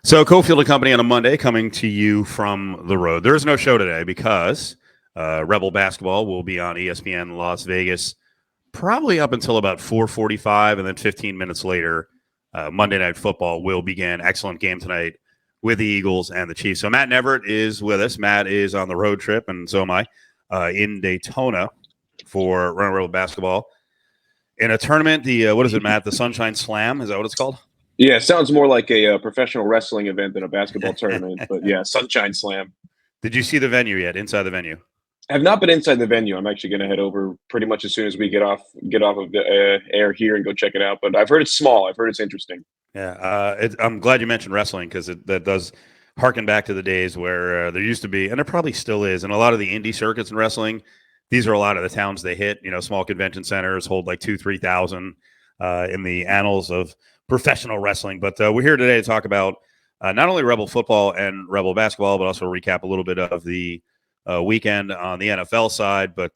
So Cofield and Company on a Monday coming to you from the road. There is no show today because Rebel basketball will be on ESPN Las Vegas probably up until about 4:45, and then 15 minutes later, Monday Night Football will begin. Excellent game tonight with the Eagles and the Chiefs. So Matt Neverett is with us. Matt is on the road trip, and so am I, in Daytona for Runnin Rebels basketball. In a tournament, what is it, Matt? The Sunshine Slam? Is that what it's called? Yeah, it sounds more like a professional wrestling event than a basketball tournament. But yeah, Sunshine Slam. Did you see the venue yet? Inside the venue? I have not been inside the venue. I'm actually going to head over pretty much as soon as we get off of the air here and go check it out. But I've heard it's small. I've heard it's interesting. Yeah, I'm glad you mentioned wrestling because that does harken back to the days where there used to be, and there probably still is, and a lot of the indie circuits in wrestling. These are a lot of the towns they hit. You know, small convention centers hold like 2,000-3,000 in the annals of professional wrestling. But we're here today to talk about not only Rebel football and Rebel basketball, but also recap a little bit of the weekend on the NFL side. But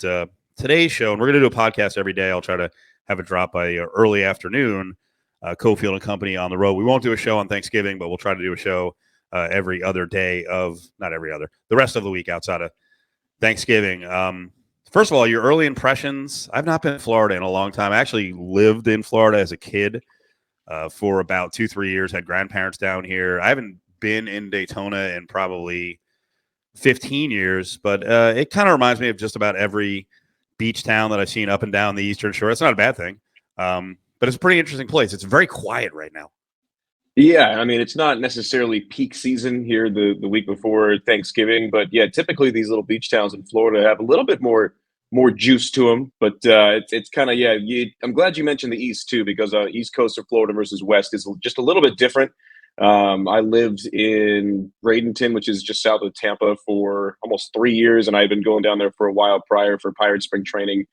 today's show, and we're going to do a podcast every day. I'll try to have it drop by early afternoon. Cofield and Company on the road. We won't do a show on Thanksgiving, but we'll try to do a show every other day of, not every other, the rest of the week outside of Thanksgiving. First of all, your early impressions. I've not been in Florida in a long time. I actually lived in Florida as a kid for about 2-3 years, had grandparents down here. I haven't been in Daytona in probably 15 years, but it kind of reminds me of just about every beach town that I've seen up and down the Eastern Shore. It's not a bad thing, but it's a pretty interesting place. It's very quiet right now. Yeah, I mean, it's not necessarily peak season here the week before Thanksgiving, but yeah, typically these little beach towns in Florida have a little bit more juice to them. But it's kind of I'm glad you mentioned the East too, because East Coast of Florida versus West is just a little bit different. I lived in Bradenton, which is just south of Tampa, for almost 3 years, and I've been going down there for a while prior for Pirate Spring training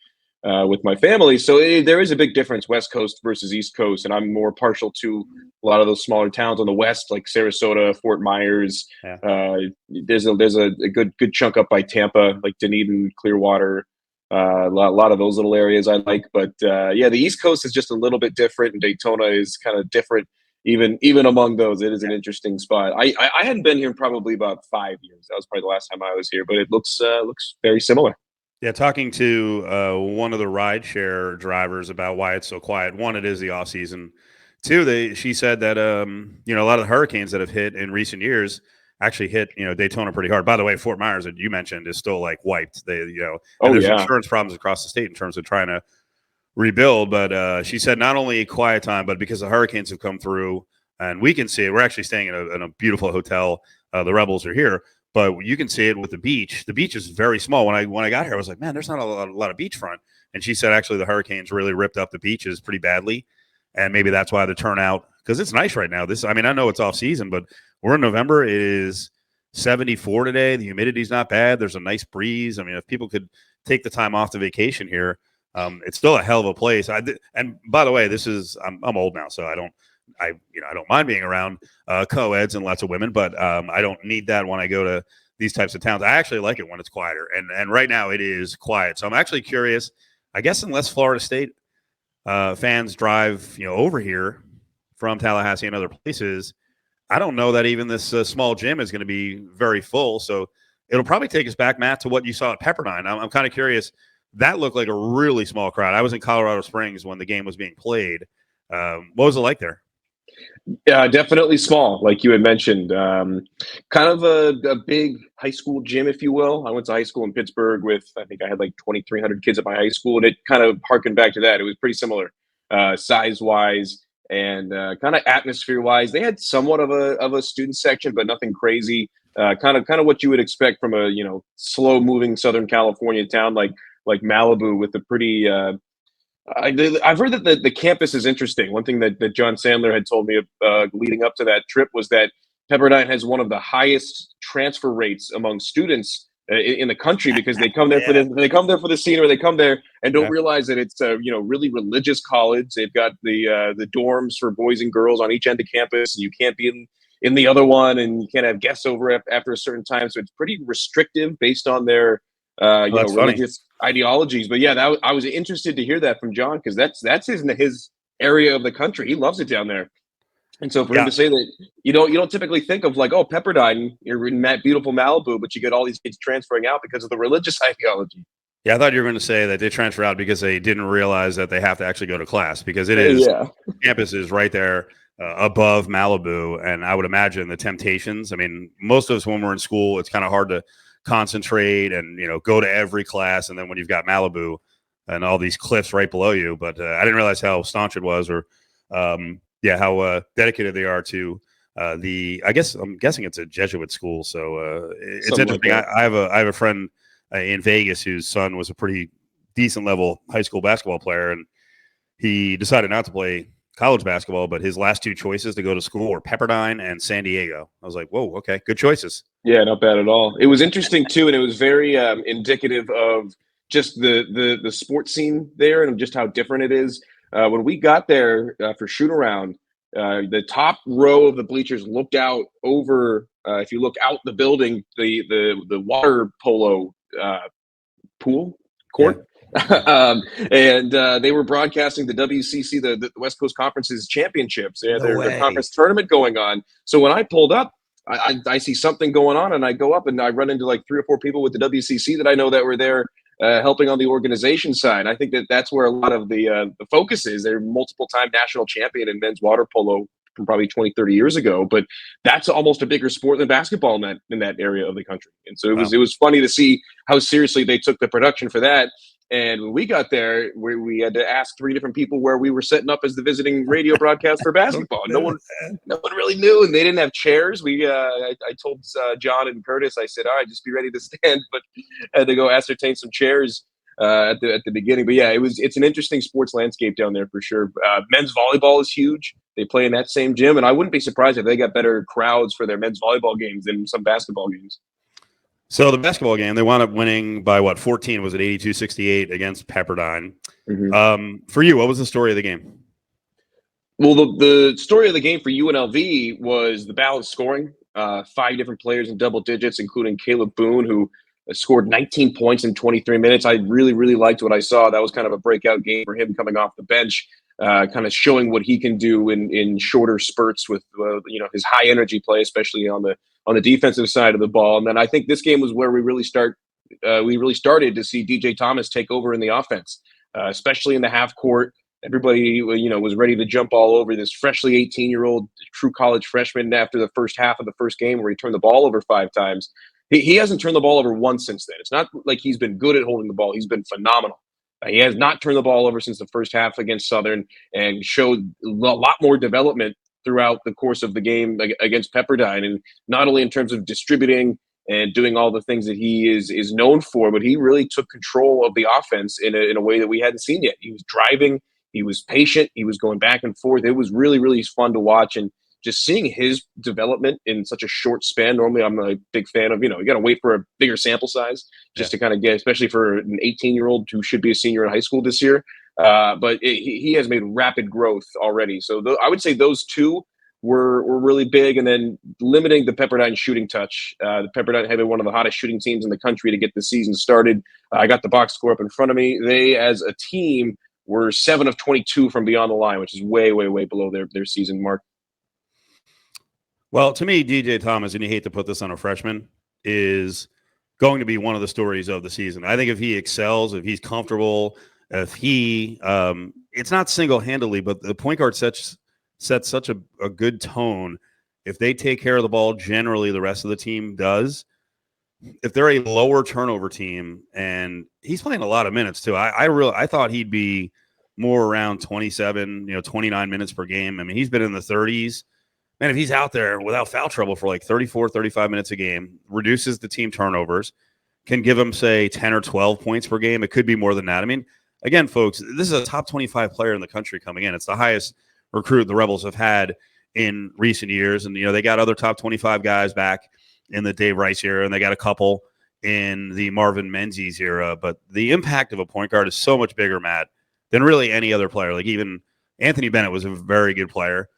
with my family. So there is a big difference, West Coast versus East Coast, and I'm more partial to a lot of those smaller towns on the West, like Sarasota, Fort Myers. Yeah. There's a good chunk up by Tampa, like Dunedin, Clearwater. A lot of those little areas I like, but the East Coast is just a little bit different, and Daytona is kind of different. Even among those, it is an interesting spot. I hadn't been here in probably about 5 years. That was probably the last time I was here, but it looks very similar. Yeah, talking to one of the rideshare drivers about why it's so quiet. One, it is the off season. Two, she said that a lot of the hurricanes that have hit in recent years actually hit Daytona pretty hard. By the way, Fort Myers that you mentioned is still like wiped. There's insurance problems across the state in terms of trying to rebuild. But she said not only quiet time, but because the hurricanes have come through and we can see it. We're actually staying in a beautiful hotel. The Rebels are here. But you can see it with the beach. The beach is very small. When I got here, I was like, man, there's not a lot of beachfront. And she said actually the hurricanes really ripped up the beaches pretty badly. And maybe that's why the turnout, because it's nice right now. I know it's off season, but we're in November. It is 74 today. The humidity's not bad. There's a nice breeze. I mean, if people could take the time off the vacation here, it's still a hell of a place. And by the way, I'm old now, so I don't mind being around co-eds and lots of women, but I don't need that when I go to these types of towns. I actually like it when it's quieter, and right now it is quiet. So I'm actually curious. I guess unless Florida State fans drive over here from Tallahassee and other places, I don't know that even this small gym is going to be very full. So it'll probably take us back, Matt, to what you saw at Pepperdine. I'm kind of curious. That looked like a really small crowd. I was in Colorado Springs when the game was being played. What was it like there? Yeah, definitely small, like you had mentioned. Kind of a big high school gym, if you will. I went to high school in Pittsburgh with, I think I had like 2,300 kids at my high school, and it kind of harkened back to that. It was pretty similar, size-wise and kind of atmosphere-wise. They had somewhat of a student section, but nothing crazy. Kind of what you would expect from a slow-moving Southern California town like Malibu, with a pretty I've heard that the campus is interesting. One thing that John Sandler had told me leading up to that trip was that Pepperdine has one of the highest transfer rates among students in the country, because they come there for the scenery. They come there and don't realize that it's a really religious college. They've got the dorms for boys and girls on each end of campus, and you can't be in the other one, and you can't have guests over after a certain time. So it's pretty restrictive based on their religious ideologies. But yeah, I was interested to hear that from John, because that's his area of the country. He loves it down there. And so for him to say that, you don't typically think of like, oh, Pepperdine, you're in that beautiful Malibu, but you get all these kids transferring out because of the religious ideology. Yeah, I thought you were going to say that they transfer out because they didn't realize that they have to actually go to class, because Yeah. campus is right there above Malibu. And I would imagine the temptations. I mean, most of us, when we're in school, it's kind of hard to concentrate and, go to every class. And then when you've got Malibu and all these cliffs right below you, but I didn't realize how staunch it was, or how dedicated they are to I guess I'm guessing it's a Jesuit school. So it's Something interesting. like I have a friend in Vegas whose son was a pretty decent level high school basketball player, and he decided not to play college basketball, but his last two choices to go to school were Pepperdine and San Diego. I was like, whoa, okay, good choices. Yeah, not bad at all. It was interesting too, and it was very indicative of just the sports scene there and just how different it is. When we got there for shoot around, the top row of the bleachers looked out over. If you look out the building, the water polo pool court. Yeah. And they were broadcasting the WCC, the West Coast Conference's championships. They had their conference tournament going on. So when I pulled up, I see something going on, and I go up and I run into like 3 or 4 people with the WCC that I know that were there helping on the organization side. I think that's where a lot of the focus is. They're multiple-time national champion in men's water polo from probably 20, 30 years ago, but that's almost a bigger sport than basketball in that area of the country. And so it was funny to see how seriously they took the production for that. And when we got there, we had to ask 3 different people where we were setting up as the visiting radio broadcast for basketball. No one really knew, and they didn't have chairs. I told John and Curtis, I said, all right, just be ready to stand, but I had to go ascertain some chairs at the beginning. But yeah, it's an interesting sports landscape down there for sure. Men's volleyball is huge. They play in that same gym, and I wouldn't be surprised if they got better crowds for their men's volleyball games than some basketball games. So the basketball game, they wound up winning by 14? Was it 82-68 against Pepperdine? Mm-hmm. For you, what was the story of the game? Well, the story of the game for UNLV was the balanced scoring. 5 different players in double digits, including Caleb Boone, who scored 19 points in 23 minutes. I really, really liked what I saw. That was kind of a breakout game for him coming off the bench, kind of showing what he can do in shorter spurts with his high energy play, especially on the defensive side of the ball. And then I think this game was where we really started to see DJ Thomas take over in the offense, especially in the half court. Everybody, was ready to jump all over this freshly 18-year-old true college freshman after the first half of the first game where he turned the ball over 5 times. He hasn't turned the ball over once since then. It's not like he's been good at holding the ball. He's been phenomenal. He has not turned the ball over since the first half against Southern, and showed a lot more development throughout the course of the game against Pepperdine. And not only in terms of distributing and doing all the things that he is known for, but he really took control of the offense in a way that we hadn't seen yet. He was driving. He was patient. He was going back and forth. It was really, really fun to watch. And just seeing his development in such a short span. Normally, I'm a big fan of, you got to wait for a bigger sample size just to kind of get, especially for an 18-year-old who should be a senior in high school this year. But he has made rapid growth already. So I would say those 2 were really big. And then limiting the Pepperdine shooting touch. The Pepperdine had been one of the hottest shooting teams in the country to get the season started. I got the box score up in front of me. They, as a team, were 7 of 22 from beyond the line, which is way, way, way below their season mark. Well, to me, DJ Thomas, and you hate to put this on a freshman, is going to be one of the stories of the season. I think if he excels, if he's comfortable, if he it's not single-handedly, but the point guard sets such a good tone. If they take care of the ball, generally the rest of the team does. If they're a lower turnover team, and he's playing a lot of minutes too. I thought he'd be more around 27, 29 minutes per game. I mean, he's been in the 30s. Man, if he's out there without foul trouble for like 34, 35 minutes a game, reduces the team turnovers, can give them, say, 10 or 12 points per game. It could be more than that. I mean, again, folks, this is a top 25 player in the country coming in. It's the highest recruit the Rebels have had in recent years. And, they got other top 25 guys back in the Dave Rice era, and they got a couple in the Marvin Menzies era. But the impact of a point guard is so much bigger, Matt, than really any other player. Like even Anthony Bennett was a very good player.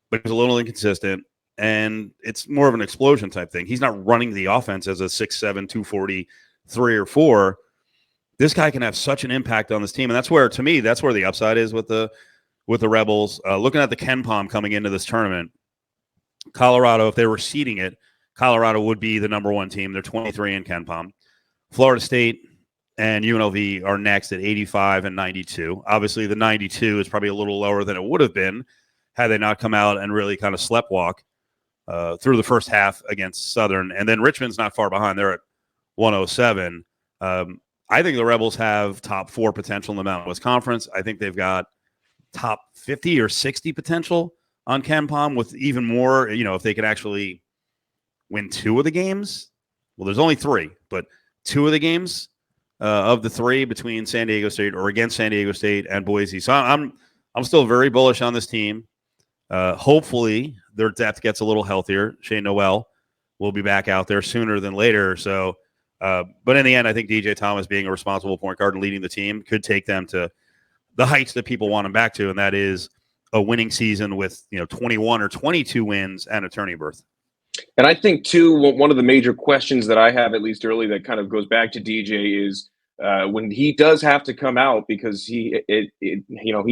But he's a little inconsistent, and it's more of an explosion type thing. He's not running the offense as a 6'7", 240, 3 or 4. This guy can have such an impact on this team, and that's where, to me, that's where the upside is with the with the Rebels. Looking at the Ken Palm coming into this tournament, Colorado, if they were seeding it, Colorado would be the number one team. They're 23 in Ken Palm. Florida State and UNLV are next at 85 and 92. Obviously, the 92 is probably a little lower than it would have been had they not come out and really kind of sleptwalk through the first half against Southern. And then Richmond's not far behind. They're at 107. I think the Rebels have top 4 potential in the Mountain West Conference. I think they've got top 50 or 60 potential on Ken Palm, with even more, if they could actually win 2 of the games. Well, there's only 3, but 2 of the games of the 3 between San Diego State or against San Diego State and Boise. So I'm still very bullish on this team. Hopefully their depth gets a little healthier. Shane Noel will be back out there sooner than later. So, but in the end, I think DJ Thomas being a responsible point guard and leading the team could take them to the heights that people want him back to, and that is a winning season with 21 or 22 wins and a tourney berth. And I think too, one of the major questions that I have, at least early, that kind of goes back to DJ is when he does have to come out, because he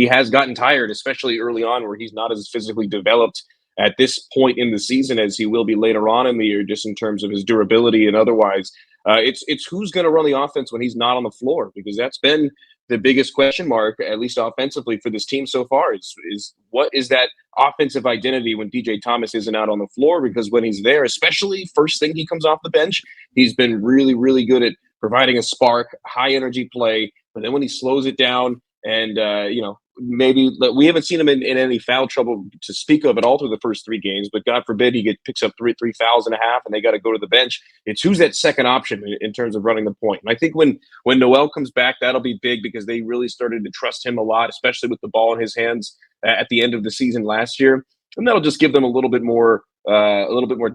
has gotten tired, especially early on, where he's not as physically developed at this point in the season as he will be later on in the year, just in terms of his durability and otherwise. It's who's going to run the offense when he's not on the floor, because that's been the biggest question mark, at least offensively, for this team so far, is what is that offensive identity when DJ Thomas isn't out on the floor? Because when he's there, especially first thing he comes off the bench, he's been really, really good at providing a spark, high energy play. But then when he slows it down and, maybe we haven't seen him in any foul trouble to speak of at all through the first 3 games, but God forbid he picks up three fouls and a half and they got to go to the bench. It's who's that second option in terms of running the point. And I think when Noel comes back, that'll be big, because they really started to trust him a lot, especially with the ball in his hands at the end of the season last year. And that'll just give them a little bit more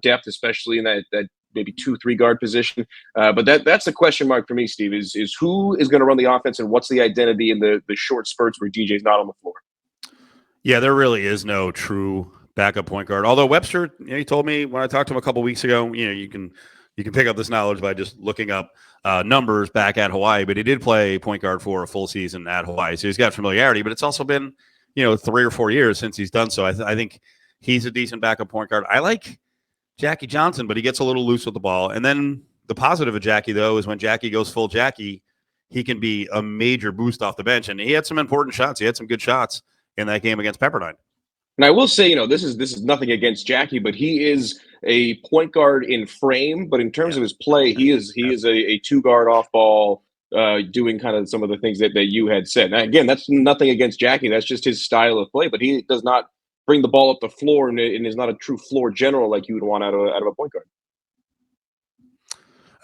depth, especially in that maybe 2-3 guard position. But that's the question mark for me, Steve, is who is going to run the offense and what's the identity in the short spurts where DJ's not on the floor. Yeah, there really is no true backup point guard. Although Webster, he told me when I talked to him a couple weeks ago, you can pick up this knowledge by just looking up numbers back at Hawaii, but he did play point guard for a full season at Hawaii. So he's got familiarity, but it's also been, 3 or 4 years since he's done so. I think he's a decent backup point guard. I like Jackie Johnson, but he gets a little loose with the ball. And then the positive of Jackie, though, is when Jackie goes full Jackie, he can be a major boost off the bench. And he had some important shots. He had some good shots in that game against Pepperdine. And I will say, this is nothing against Jackie, but he is a point guard in frame. But in terms of his play, he is a 2-guard off ball, doing kind of some of the things that you had said. Now, again, that's nothing against Jackie. That's just his style of play. But he does not bring the ball up the floor and is not a true floor general like you would want out of a point guard.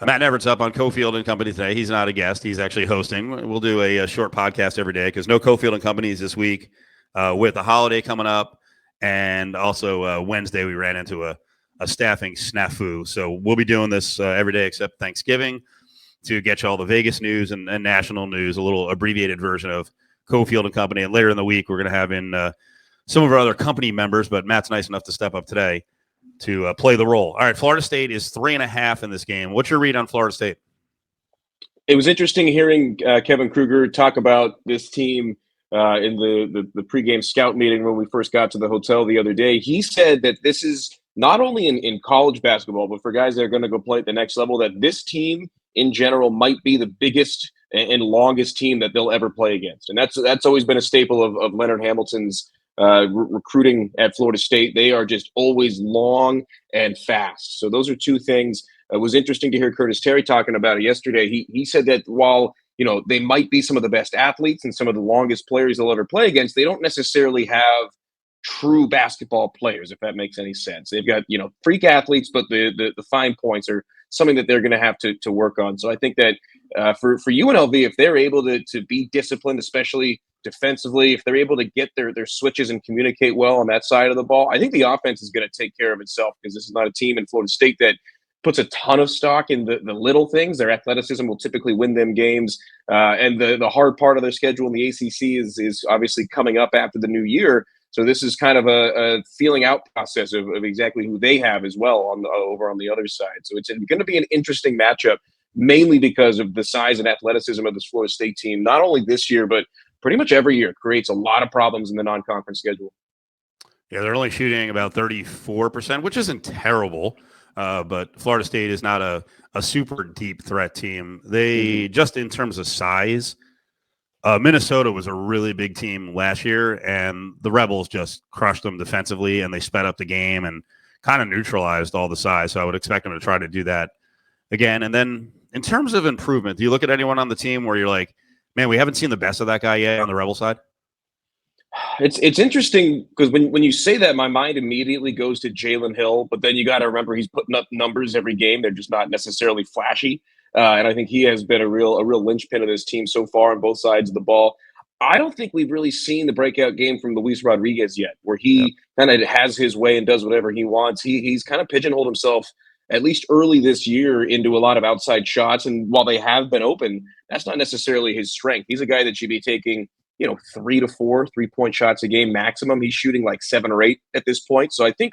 Matt Neverett's up on Cofield and Company today. He's not a guest. He's actually hosting. We'll do a short podcast every day because no Cofield and Companies this week with the holiday coming up. And also Wednesday we ran into a staffing snafu. So we'll be doing this every day except Thanksgiving to get you all the Vegas news and national news, a little abbreviated version of Cofield and Company. And later in the week, we're going to have in some of our other company members, but Matt's nice enough to step up today to play the role. All right, Florida State is 3.5 in this game. What's your read on Florida State? It was interesting hearing Kevin Kruger talk about this team in the pregame scout meeting when we first got to the hotel the other day. He said that this is not only in college basketball, but for guys that are going to go play at the next level, that this team in general might be the biggest and longest team that they'll ever play against. And that's always been a staple of Leonard Hamilton's recruiting at Florida State. They are just always long and fast. So those are two things. It was interesting to hear Curtis Terry talking about it yesterday. He said that while they might be some of the best athletes and some of the longest players they'll ever play against, they don't necessarily have true basketball players, if that makes any sense. They've got freak athletes, but the fine points are something that they're going to have to work on. So I think that for UNLV, if they're able to be disciplined, especially defensively, if they're able to get their switches and communicate well on that side of the ball, I think the offense is going to take care of itself, because this is not a team in Florida State that puts a ton of stock in the little things. Their athleticism will typically win them games. And the hard part of their schedule in the ACC is obviously coming up after the new year. So this is kind of a feeling out process of exactly who they have as well over on the other side. So it's going to be an interesting matchup, mainly because of the size and athleticism of this Florida State team, not only this year, but pretty much every year creates a lot of problems in the non-conference schedule. Yeah, they're only shooting about 34%, which isn't terrible. But Florida State is not a super deep threat team. They just in terms of size, Minnesota was a really big team last year, and the Rebels just crushed them defensively, and they sped up the game and kind of neutralized all the size. So I would expect them to try to do that again. And then in terms of improvement, do you look at anyone on the team where you're like, man, we haven't seen the best of that guy yet on the Rebel side? It's interesting because when you say that, my mind immediately goes to Jalen Hill, but then you got to remember he's putting up numbers every game. They're just not necessarily flashy, and I think he has been a real linchpin of this team so far on both sides of the ball. I don't think we've really seen the breakout game from Luis Rodriguez yet, where he kind of has his way and does whatever he wants. He's kind of pigeonholed himself at least early this year into a lot of outside shots, and while they have been open, that's not necessarily his strength. He's a guy that should be taking 3 to 4 3-point shots a game maximum. He's shooting like 7 or 8 at this point. So I think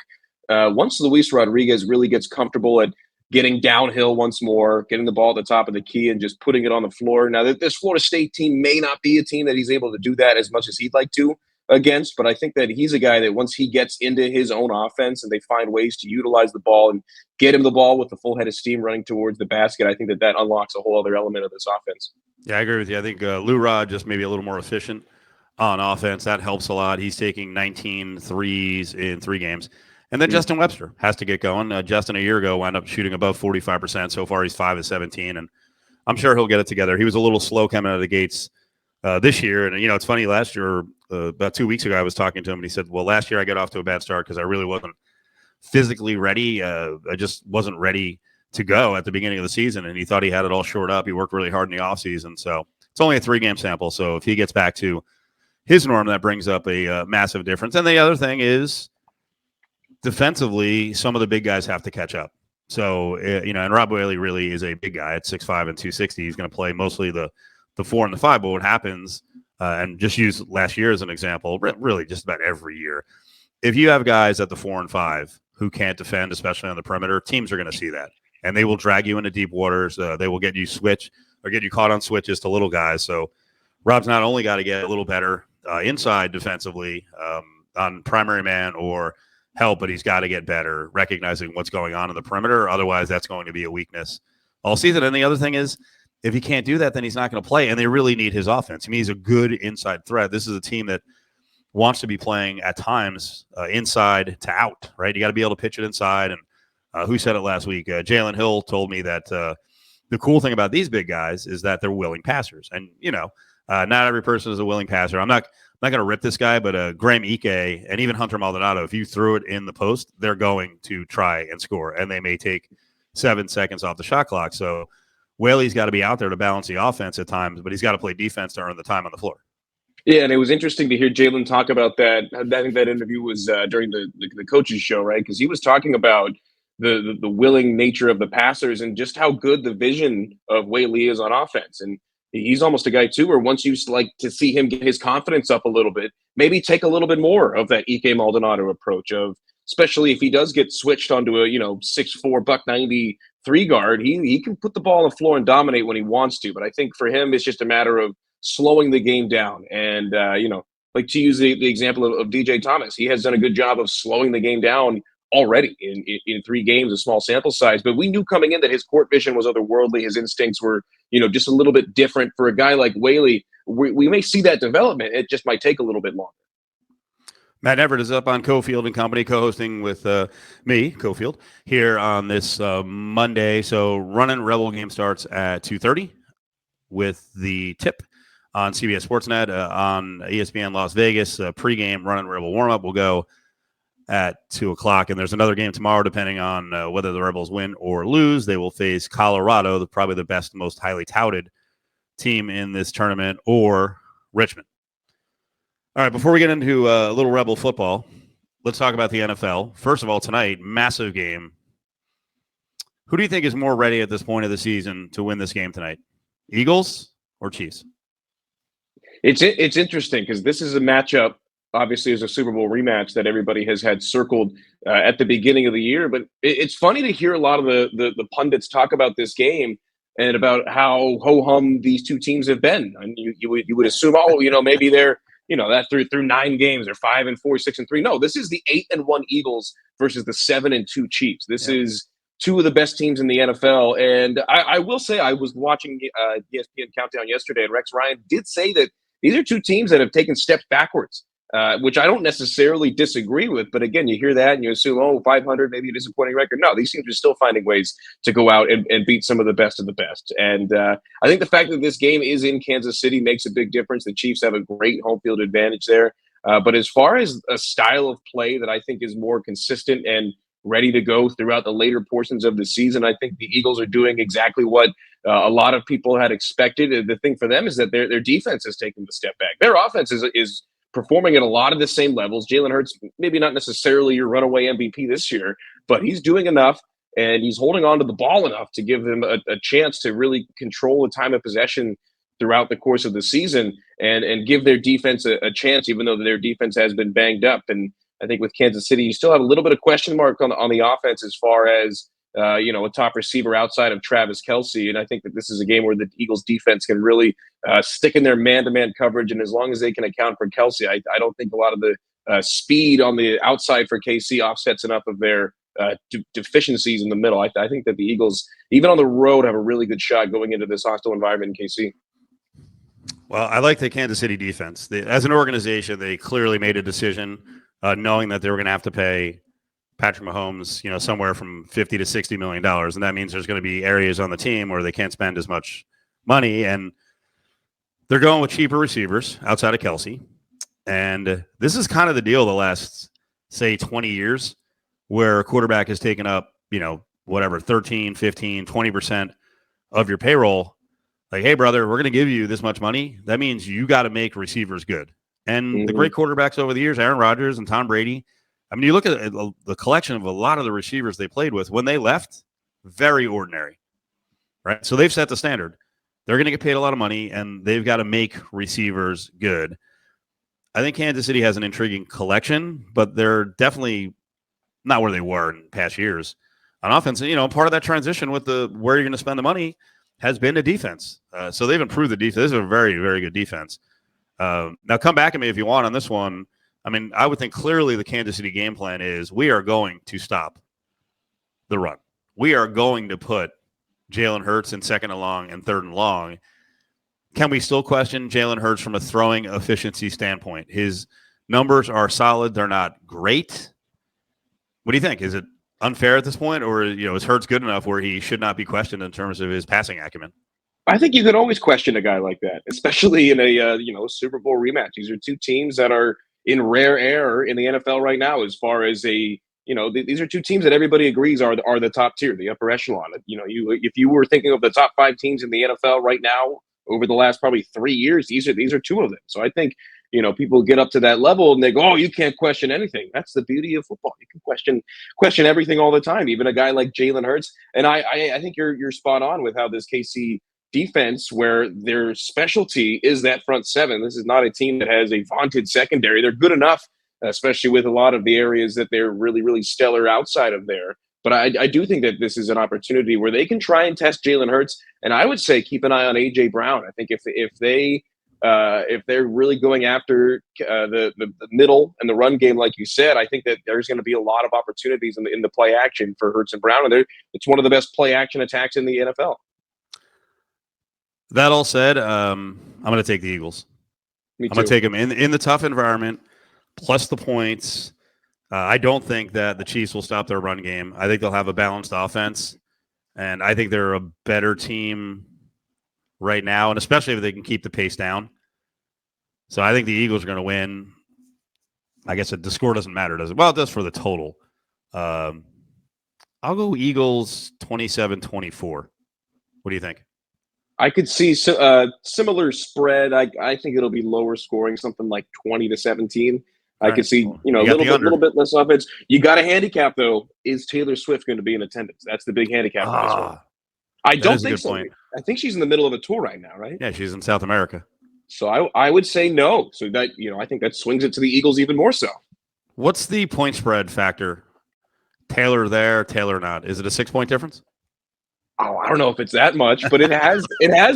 once Luis Rodriguez really gets comfortable at getting downhill once more, getting the ball at the top of the key and just putting it on the floor. Now, this Florida State team may not be a team that he's able to do that as much as he'd like to against, but I think that he's a guy that once he gets into his own offense and they find ways to utilize the ball and get him the ball with the full head of steam running towards the basket, I think that unlocks a whole other element of this offense. Yeah, I agree with you. I think Lou Rod just maybe a little more efficient on offense. That helps a lot. He's taking 19 threes in 3 games. And then Justin Webster has to get going. Justin a year ago wound up shooting above 45%. So far, he's 5 of 17, and I'm sure he'll get it together. He was a little slow coming out of the gates this year. And, it's funny, last year, about 2 weeks ago, I was talking to him, and he said, well, last year I got off to a bad start because I really wasn't physically ready. I just wasn't ready to go at the beginning of the season, and he thought he had it all shored up. He worked really hard in the offseason. So it's only a 3-game sample. So if he gets back to his norm, that brings up a massive difference. And the other thing is, defensively, some of the big guys have to catch up. So, and Rob Whaley really is a big guy at 6'5" and 260. He's going to play mostly the 4 and the 5. But what happens, and just use last year as an example, really just about every year, if you have guys at the 4 and 5 who can't defend, especially on the perimeter, teams are going to see that. And they will drag you into deep waters. They will get you caught on switches to little guys. So Rob's not only got to get a little better inside defensively on primary man or help, but he's got to get better recognizing what's going on in the perimeter. Otherwise, that's going to be a weakness all season. And the other thing is, if he can't do that, then he's not going to play. And they really need his offense. I mean, he's a good inside threat. This is a team that wants to be playing at times inside to out, right? You got to be able to pitch it inside. And who said it last week? Jalen Hill told me that the cool thing about these big guys is that they're willing passers. And, not every person is a willing passer. I'm not going to rip this guy, but Graham Ike and even Hunter Maldonado, if you threw it in the post, they're going to try and score, and they may take 7 seconds off the shot clock. So Whaley's got to be out there to balance the offense at times, but he's got to play defense to earn the time on the floor. Yeah, and it was interesting to hear Jalen talk about that. I think that interview was during the coaches show, right? Because he was talking about the willing nature of the passers and just how good the vision of Whaley is on offense. And he's almost a guy too, where once you like to see him get his confidence up a little bit, maybe take a little bit more of that Ike Maldonado approach of, especially if he does get switched onto a 6'4", $190 3 guard, he can put the ball on the floor and dominate when he wants to. But I think for him, it's just a matter of slowing the game down. And like to use the example of DJ Thomas, he has done a good job of slowing the game down already in 3 games, a small sample size. But we knew coming in that his court vision was otherworldly. His instincts were, just a little bit different. For a guy like Whaley, we may see that development. It just might take a little bit longer. Matt Neverett is up on Cofield and Company, co-hosting with me, Cofield, here on this Monday. So Runnin Rebel game starts at 2:30 with the tip on CBS Sportsnet on ESPN Las Vegas. Pregame Runnin Rebel warm-up will go at 2 o'clock. And there's another game tomorrow, depending on whether the Rebels win or lose. They will face Colorado, probably the best, most highly touted team in this tournament, or Richmond. All right, before we get into a little Rebel football, let's talk about the NFL. First of all, tonight, massive game. Who do you think is more ready at this point of the season to win this game tonight? Eagles or Chiefs? It's interesting because this is a matchup, obviously, as a Super Bowl rematch that everybody has had circled at the beginning of the year. But it's funny to hear a lot of the pundits talk about this game and about how ho-hum these two teams have been. And you would assume, maybe they're, that through 9 games or 5-4, 6-3. No, this is the 8-1 Eagles versus the 7-2 Chiefs. This is two of the best teams in the NFL. And I will say, I was watching ESPN Countdown yesterday, and Rex Ryan did say that these are two teams that have taken steps backwards, which I don't necessarily disagree with. But again, you hear that and you assume, 500, maybe a disappointing record. No, these teams are still finding ways to go out and beat some of the best of the best. And I think the fact that this game is in Kansas City makes a big difference. The Chiefs have a great home field advantage there. But as far as a style of play that I think is more consistent and ready to go throughout the later portions of the season, I think the Eagles are doing exactly what a lot of people had expected. The thing for them is that their defense has taken the step back. Their offense is performing at a lot of the same levels. Jalen Hurts, maybe not necessarily your runaway MVP this year, but he's doing enough, and he's holding on to the ball enough to give them a chance to really control the time of possession throughout the course of the season and give their defense a chance, even though their defense has been banged up. And I think with Kansas City, you still have a little bit of question mark on the offense as far as, a top receiver outside of Travis Kelce. And I think that this is a game where the Eagles defense can really stick in their man-to-man coverage. And as long as they can account for Kelce, I don't think a lot of the speed on the outside for KC offsets enough of their deficiencies in the middle. I think that the Eagles, even on the road, have a really good shot going into this hostile environment in KC. Well, I like the Kansas City defense. As an organization, they clearly made a decision knowing that they were going to have to pay Patrick Mahomes, somewhere from $50 to $60 million. And that means there's going to be areas on the team where they can't spend as much money. And they're going with cheaper receivers outside of Kelce. And this is kind of the deal the last, say, 20 years where a quarterback has taken up, 13, 15, 20% of your payroll. Like, hey, brother, we're going to give you this much money. That means you got to make receivers good. And the great quarterbacks over the years, Aaron Rodgers and Tom Brady, I mean, you look at the collection of a lot of the receivers they played with when they left, very ordinary, right? So they've set the standard. They're going to get paid a lot of money, and they've got to make receivers good. I think Kansas City has an intriguing collection, but they're definitely not where they were in past years on offense. And, part of that transition with where you're going to spend the money has been the defense. So they've improved the defense. This is a very, very good defense. Now, come back at me if you want on this one. I mean, I would think clearly the Kansas City game plan is we are going to stop the run. We are going to put Jalen Hurts in second and long and third and long. Can we still question Jalen Hurts from a throwing efficiency standpoint? His numbers are solid. They're not great. What do you think? Is it unfair at this point, or is Hurts good enough where he should not be questioned in terms of his passing acumen? I think you could always question a guy like that, especially in a Super Bowl rematch. These are two teams that are in rare air in the NFL right now, as far as these are two teams that everybody agrees are the top tier, the upper echelon. If you were thinking of the top 5 teams in the NFL right now over the last probably 3 years, these are two of them. So I think people get up to that level and they go, "Oh, you can't question anything." That's the beauty of football. You can question everything all the time, even a guy like Jalen Hurts. And I think you're spot on with how this KC defense, where their specialty is that front seven. This is not a team that has a vaunted secondary. They're good enough, especially with a lot of the areas that they're really, really stellar outside of there. But I do think that this is an opportunity where they can try and test Jalen Hurts. And I would say keep an eye on A.J. Brown. I think if they're really going after the middle and the run game, like you said, I think that there's going to be a lot of opportunities in the play action for Hurts and Brown. And it's one of the best play action attacks in the NFL. That all said, I'm going to take the Eagles. I'm going to take them in the tough environment, plus the points. I don't think that the Chiefs will stop their run game. I think they'll have a balanced offense, and I think they're a better team right now, and especially if they can keep the pace down. So I think the Eagles are going to win. I guess the score doesn't matter, does it? Well, it does for the total. I'll go Eagles 27-24. What do you think? I could see similar spread. I think it'll be lower scoring, something like 20-17. I could see, a little bit less offense. You got a handicap though. Is Taylor Swift going to be in attendance? That's the big handicap for this one. I don't think so. Point. I think she's in the middle of a tour right now, right? Yeah, she's in South America. So I would say no. So that I think that swings it to the Eagles even more so. What's the point spread factor? Taylor there, Taylor not. Is it a 6-point difference? Oh, I don't know if it's that much, but it has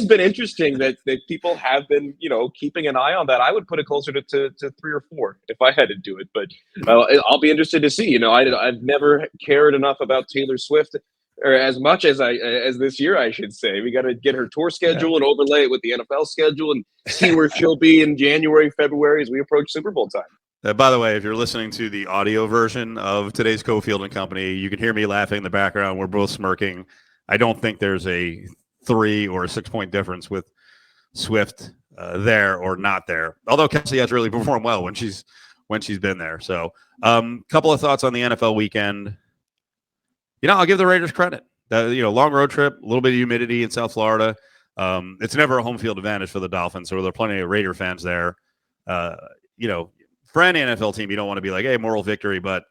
been interesting that people have been, keeping an eye on that. I would put it closer to 3 or 4 if I had to do it, but I'll be interested to see. I've never cared enough about Taylor Swift, or as much as this year, I should say. We got to get her tour Yeah. schedule and overlay it with the NFL schedule and see where she'll be in January, February as we approach Super Bowl time. By the way, if you're listening to the audio version of today's Cofield and Company, you can hear me laughing in the background. We're both smirking. I don't think there's a 3 or 6 point difference with Swift there or not there. Although Kelsey has really performed well when she's been there. So, couple of thoughts on the NFL weekend. I'll give the Raiders credit. Long road trip, a little bit of humidity in South Florida. It's never a home field advantage for the Dolphins, so there are plenty of Raider fans there. For any NFL team, you don't want to be like, hey, moral victory. But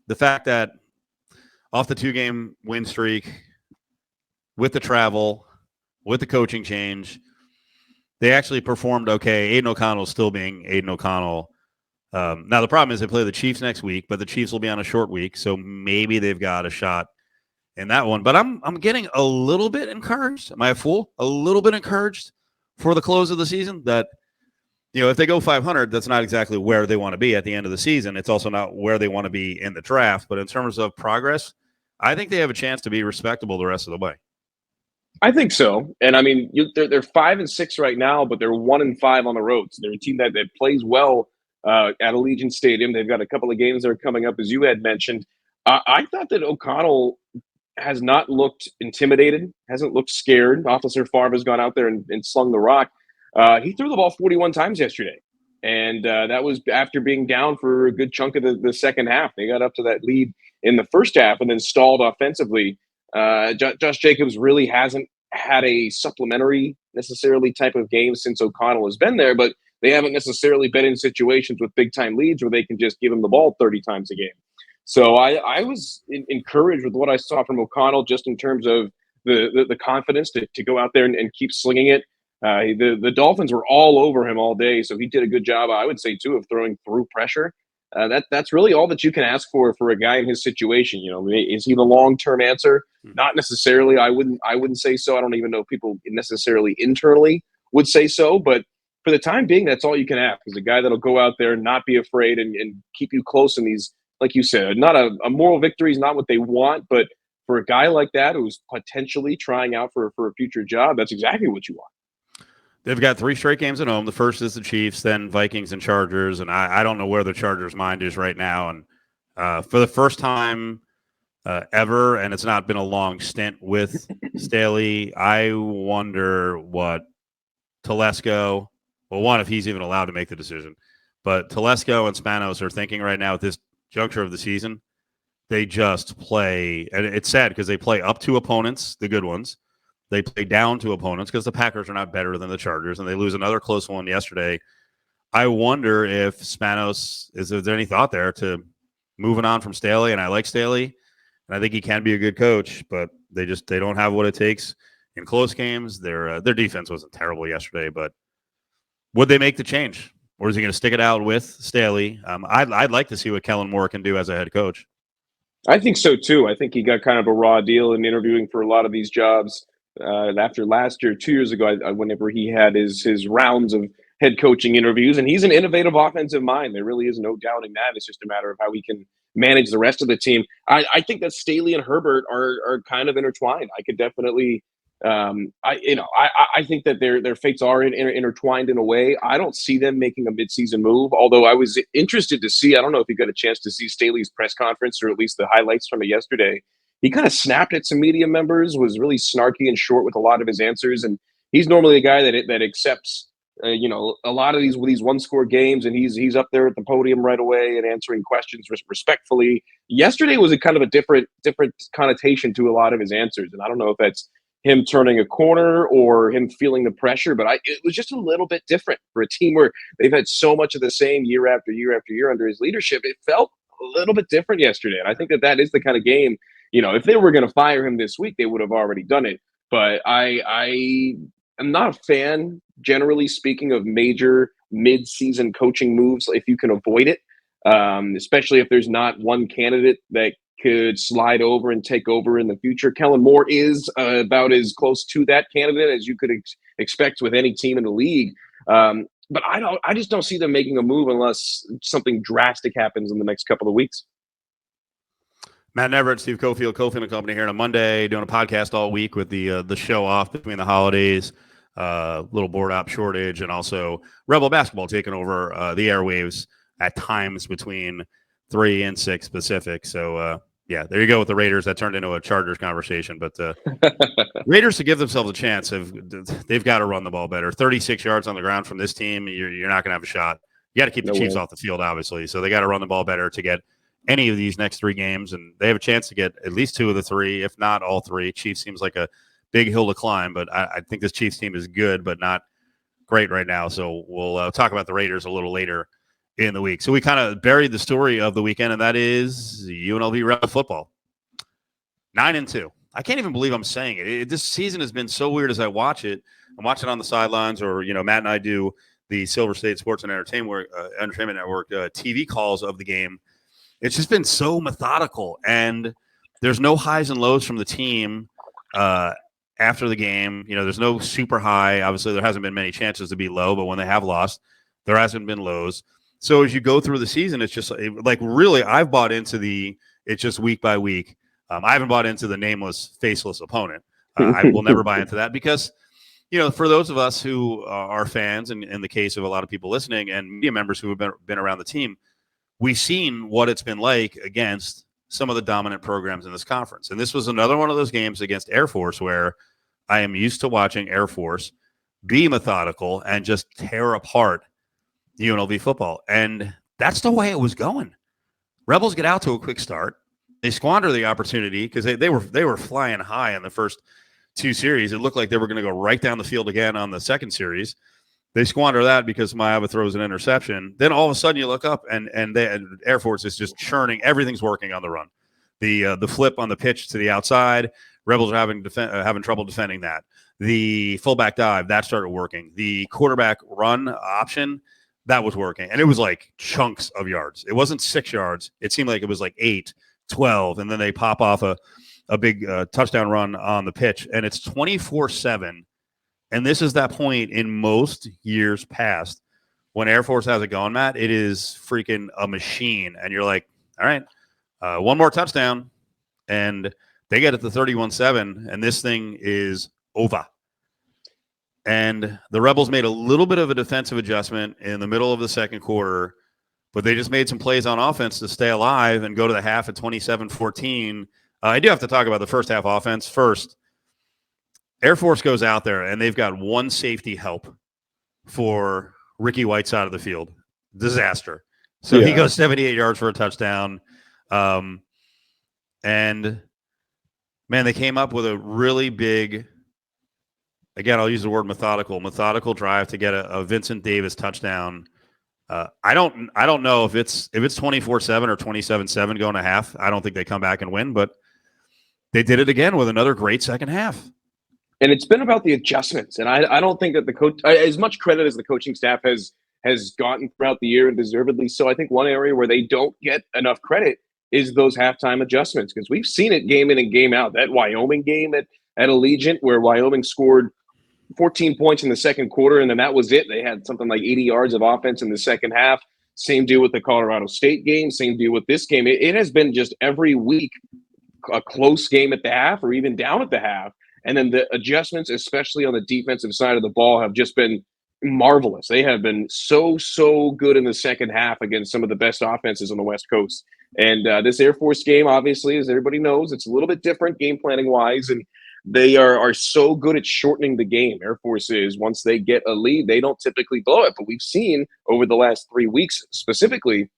the fact that off the 2-game win streak, with the travel, with the coaching change, they actually performed okay. Aiden O'Connell still being Aiden O'Connell. Now, the problem is they play the Chiefs next week, but the Chiefs will be on a short week, so maybe they've got a shot in that one. But I'm getting a little bit encouraged. Am I a fool? A little bit encouraged for the close of the season that – if they go 500, that's not exactly where they want to be at the end of the season. It's also not where they want to be in the draft. But in terms of progress, I think they have a chance to be respectable the rest of the way. I think so. And I mean, they're 5-6 right now, but they're 1-5 on the road. So they're a team that plays well at Allegiant Stadium. They've got a couple of games that are coming up, as you had mentioned. I thought that O'Connell has not looked intimidated, hasn't looked scared. Officer Favre has gone out there and slung the rock. He threw the ball 41 times yesterday, and that was after being down for a good chunk of the second half. They got up to that lead in the first half and then stalled offensively. Josh Jacobs really hasn't had a supplementary necessarily type of game since O'Connell has been there, but they haven't necessarily been in situations with big-time leads where they can just give him the ball 30 times a game. So I was encouraged with what I saw from O'Connell just in terms of the confidence to go out there and keep slinging it. The Dolphins were all over him all day, so he did a good job, I would say, too, of throwing through pressure. That's really all that you can ask for a guy in his situation. Is he the long-term answer? Not necessarily. I wouldn't say so. I don't even know if people necessarily internally would say so, but for the time being, that's all you can ask, is a guy that'll go out there and not be afraid and keep you close in these, like you said, not a moral victory is not what they want, but for a guy like that who's potentially trying out for a future job, that's exactly what you want. They've got 3 straight games at home. The first is the Chiefs, then Vikings and Chargers. And I don't know where the Chargers' mind is right now. And for the first time ever, and it's not been a long stint with Staley, I wonder what Telesco, well, one, if he's even allowed to make the decision, but Telesco and Spanos are thinking right now at this juncture of the season. They just play, and it's sad because they play up to opponents, the good ones. They play down to opponents because the Packers are not better than the Chargers, and they lose another close one yesterday. I wonder if Spanos, is there any thought there to moving on from Staley? And I like Staley, and I think he can be a good coach, but they don't have what it takes in close games. Their defense wasn't terrible yesterday, but would they make the change, or is he going to stick it out with Staley? I'd like to see what Kellen Moore can do as a head coach. I think so too. I think he got kind of a raw deal in interviewing for a lot of these jobs. After last year, 2 years ago, whenever he had his rounds of head coaching interviews, and he's an innovative offensive mind. There really is no doubting that. It's just a matter of how we can manage the rest of the team. I think that Staley and Herbert are kind of intertwined. I could definitely, I think that their fates are intertwined in a way. I don't see them making a midseason move, although I was interested to see. I don't know if you got a chance to see Staley's press conference or at least the highlights from it yesterday. He kind of snapped at some media members, was really snarky and short with a lot of his answers. And he's normally a guy that accepts, a lot of these one-score games, and he's up there at the podium right away and answering questions respectfully. Yesterday was a kind of a different connotation to a lot of his answers, and I don't know if that's him turning a corner or him feeling the pressure, but it was just a little bit different for a team where they've had so much of the same year after year after year under his leadership. It felt a little bit different yesterday, and I think that is the kind of game. If they were going to fire him this week, they would have already done it. But I am not a fan, generally speaking, of major mid-season coaching moves if you can avoid it, especially if there's not one candidate that could slide over and take over in the future. Kellen Moore is about as close to that candidate as you could expect with any team in the league. But I just don't see them making a move unless something drastic happens in the next couple of weeks. Matt Neverett, Steve Cofield, Cofield and Company here on a Monday, doing a podcast all week with the show off between the holidays, little board op shortage, and also Rebel basketball taking over the airwaves at times between 3 and 6 Pacific. So, yeah, there you go with the Raiders. That turned into a Chargers conversation. But Raiders, to give themselves a chance, they've got to run the ball better. 36 yards on the ground from this team, you're not going to have a shot. You got to keep the Chiefs off the field, obviously. So they got to run the ball better to get any of these next 3 games, and they have a chance to get at least 2 of the 3, if not all 3. Chiefs seems like a big hill to climb, but I think this Chiefs team is good, but not great right now. So we'll talk about the Raiders a little later in the week. So we kind of buried the story of the weekend, and that is UNLV Rebel football. 9-2. I can't even believe I'm saying it. This season has been so weird as I watch it. I'm watching on the sidelines, or Matt and I do the Silver State Sports and Entertainment Network TV calls of the game. It's just been so methodical, and there's no highs and lows from the team after the game. There's no super high. Obviously, there hasn't been many chances to be low, but when they have lost, there hasn't been lows. So as you go through the season, it's just like really, I've bought into it's just week by week. I haven't bought into the nameless, faceless opponent. I will never buy into that because, for those of us who are fans, and in the case of a lot of people listening and media members who have been around the team, we've seen what it's been like against some of the dominant programs in this conference. And this was another one of those games against Air Force where I am used to watching Air Force be methodical and just tear apart UNLV football. And that's the way it was going. Rebels get out to a quick start. They squander the opportunity because they were flying high in the first 2 series. It looked like they were going to go right down the field again on the second series. They squander that because Maeva throws an interception. Then all of a sudden you look up and Air Force is just churning. Everything's working on the run. The flip on the pitch to the outside, Rebels are having trouble defending that. The fullback dive, that started working. The quarterback run option, that was working. And it was like chunks of yards. It wasn't 6 yards. It seemed like it was like 8, 12. And then they pop off a big touchdown run on the pitch. And it's 24-7. And this is that point in most years past when Air Force has it going, Matt. It is freaking a machine. And you're like, all right, one more touchdown. And they get it to 31-7. And this thing is over. And the Rebels made a little bit of a defensive adjustment in the middle of the second quarter, but they just made some plays on offense to stay alive and go to the half at 27-14. I do have to talk about the first half offense first. Air Force goes out there, and they've got one safety help for Ricky Whiteside of the field. Disaster. So he goes 78 yards for a touchdown. And, man, they came up with a really big, again, I'll use the word methodical drive to get a Vincent Davis touchdown. I don't know if it's 24-7 or 27-7 going to half. I don't think they come back and win, but they did it again with another great second half. And it's been about the adjustments. And I don't think that the coach, as much credit as the coaching staff has gotten throughout the year, and deservedly so, I think one area where they don't get enough credit is those halftime adjustments, because we've seen it game in and game out. That Wyoming game at Allegiant, where Wyoming scored 14 points in the second quarter, and then that was it. They had something like 80 yards of offense in the second half. Same deal with the Colorado State game. Same deal with this game. It has been just every week a close game at the half or even down at the half. And then the adjustments, especially on the defensive side of the ball, have just been marvelous. They have been so good in the second half against some of the best offenses on the West Coast. And this Air Force game, obviously, as everybody knows, it's a little bit different game planning wise. And they are so good at shortening the game. Air Force is, once they get a lead, they don't typically blow it. But we've seen over the last 3 weeks specifically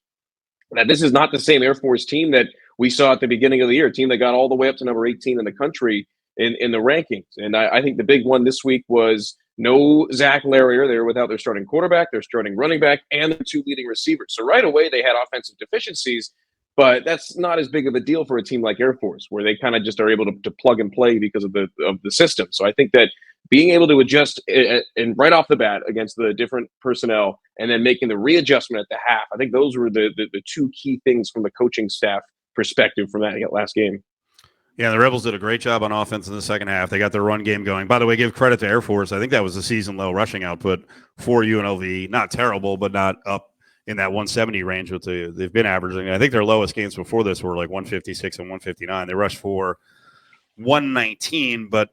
that this is not the same Air Force team that we saw at the beginning of the year, a team that got all the way up to number 18 in the country in the rankings. And I think the big one this week was no Zach Larrier. They were without their starting quarterback, their starting running back, and their 2 leading receivers. So right away they had offensive deficiencies, but that's not as big of a deal for a team like Air Force, where they kind of just are able to plug and play because of the system. So I think that being able to adjust and right off the bat against the different personnel and then making the readjustment at the half, I think those were the 2 key things from the coaching staff perspective from that last game. Yeah, the Rebels did a great job on offense in the second half. They got their run game going. By the way, give credit to Air Force. I think that was a season-low rushing output for UNLV. Not terrible, but not up in that 170 range with they've been averaging. I think their lowest games before this were like 156 and 159. They rushed for 119, but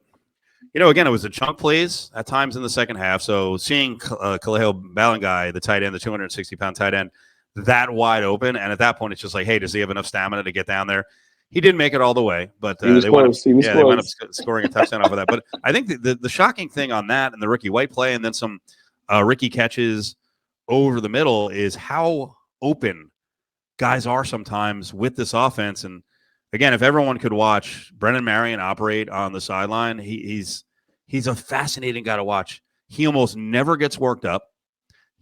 again, it was a chunk plays at times in the second half. So seeing Kaleho Balangai, the tight end, the 260-pound tight end, that wide open, and at that point, it's just like, hey, does he have enough stamina to get down there? He didn't make it all the way, but they wound up scoring a touchdown off of that. But I think the shocking thing on that and the Ricky White play and then some Ricky catches over the middle is how open guys are sometimes with this offense. And again, if everyone could watch Brennan Marion operate on the sideline, he's a fascinating guy to watch. He almost never gets worked up.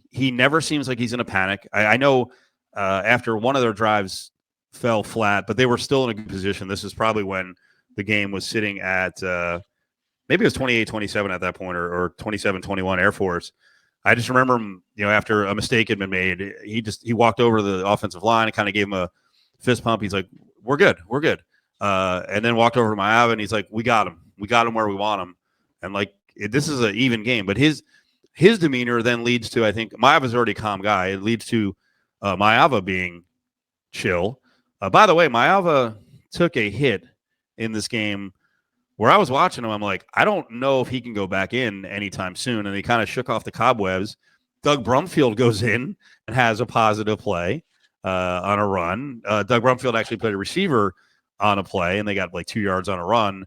He never seems like he's in a panic. I know after one of their drives fell flat, but they were still in a good position. This is probably when the game was sitting at maybe it was 28-27 at that point or 27-21 Air Force. I just remember him, after a mistake had been made, he walked over to the offensive line and kind of gave him a fist pump. He's like, we're good. And then walked over to Maiava and he's like, we got him where we want him. And this is an even game, but his demeanor then leads to, I think Maiava's already a calm guy. It leads to Maiava being chill. By the way, Maiava took a hit in this game where I was watching him. I'm like, I don't know if he can go back in anytime soon. And he kind of shook off the cobwebs. Doug Brumfield goes in and has a positive play on a run. Doug Brumfield actually played a receiver on a play, and they got 2 yards on a run.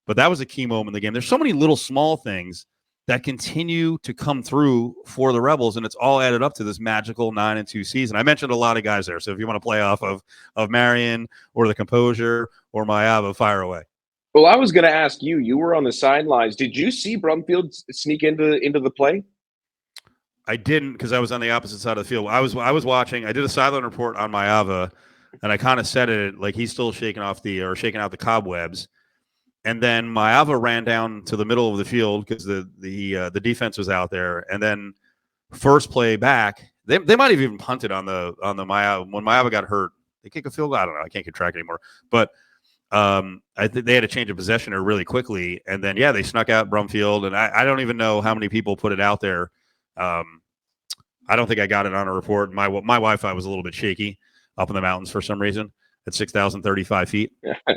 But that was a key moment in the game. There's so many little small things that continue to come through for the Rebels, and it's all added up to this magical 9-2 season. I mentioned a lot of guys there, so if you want to play off of Marion or the composure or Maiava, fire away. Well, I was going to ask you. You were on the sidelines. Did you see Brumfield sneak into the play? I didn't, because I was on the opposite side of the field. I was watching. I did a sideline report on Maiava, and I kind of said it like he's still shaking out the cobwebs. And then Maiava ran down to the middle of the field because the defense was out there. And then first play back, they might have even punted on the Maiava. When Maiava got hurt, they kick a field goal. I don't know. I can't keep track anymore. But I think they had a change of possession there really quickly. And then, they snuck out Brumfield. And I don't even know how many people put it out there. I don't think I got it on a report. My Wi-Fi was a little bit shaky up in the mountains for some reason. At 6,035 feet.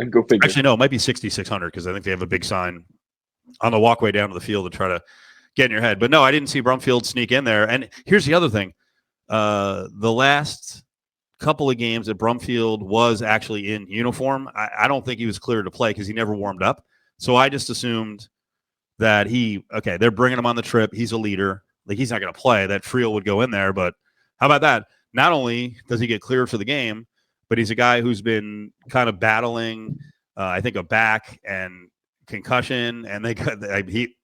Go figure. Actually, no, it might be 6,600 because I think they have a big sign on the walkway down to the field to try to get in your head. But no, I didn't see Brumfield sneak in there. And here's the other thing. The last couple of games that Brumfield was actually in uniform, I don't think he was cleared to play because he never warmed up. So I just assumed that they're bringing him on the trip. He's a leader. He's not going to play. That Friel would go in there. But how about that? Not only does he get cleared for the game, but he's a guy who's been kind of battling, I think, a back and concussion. And Barry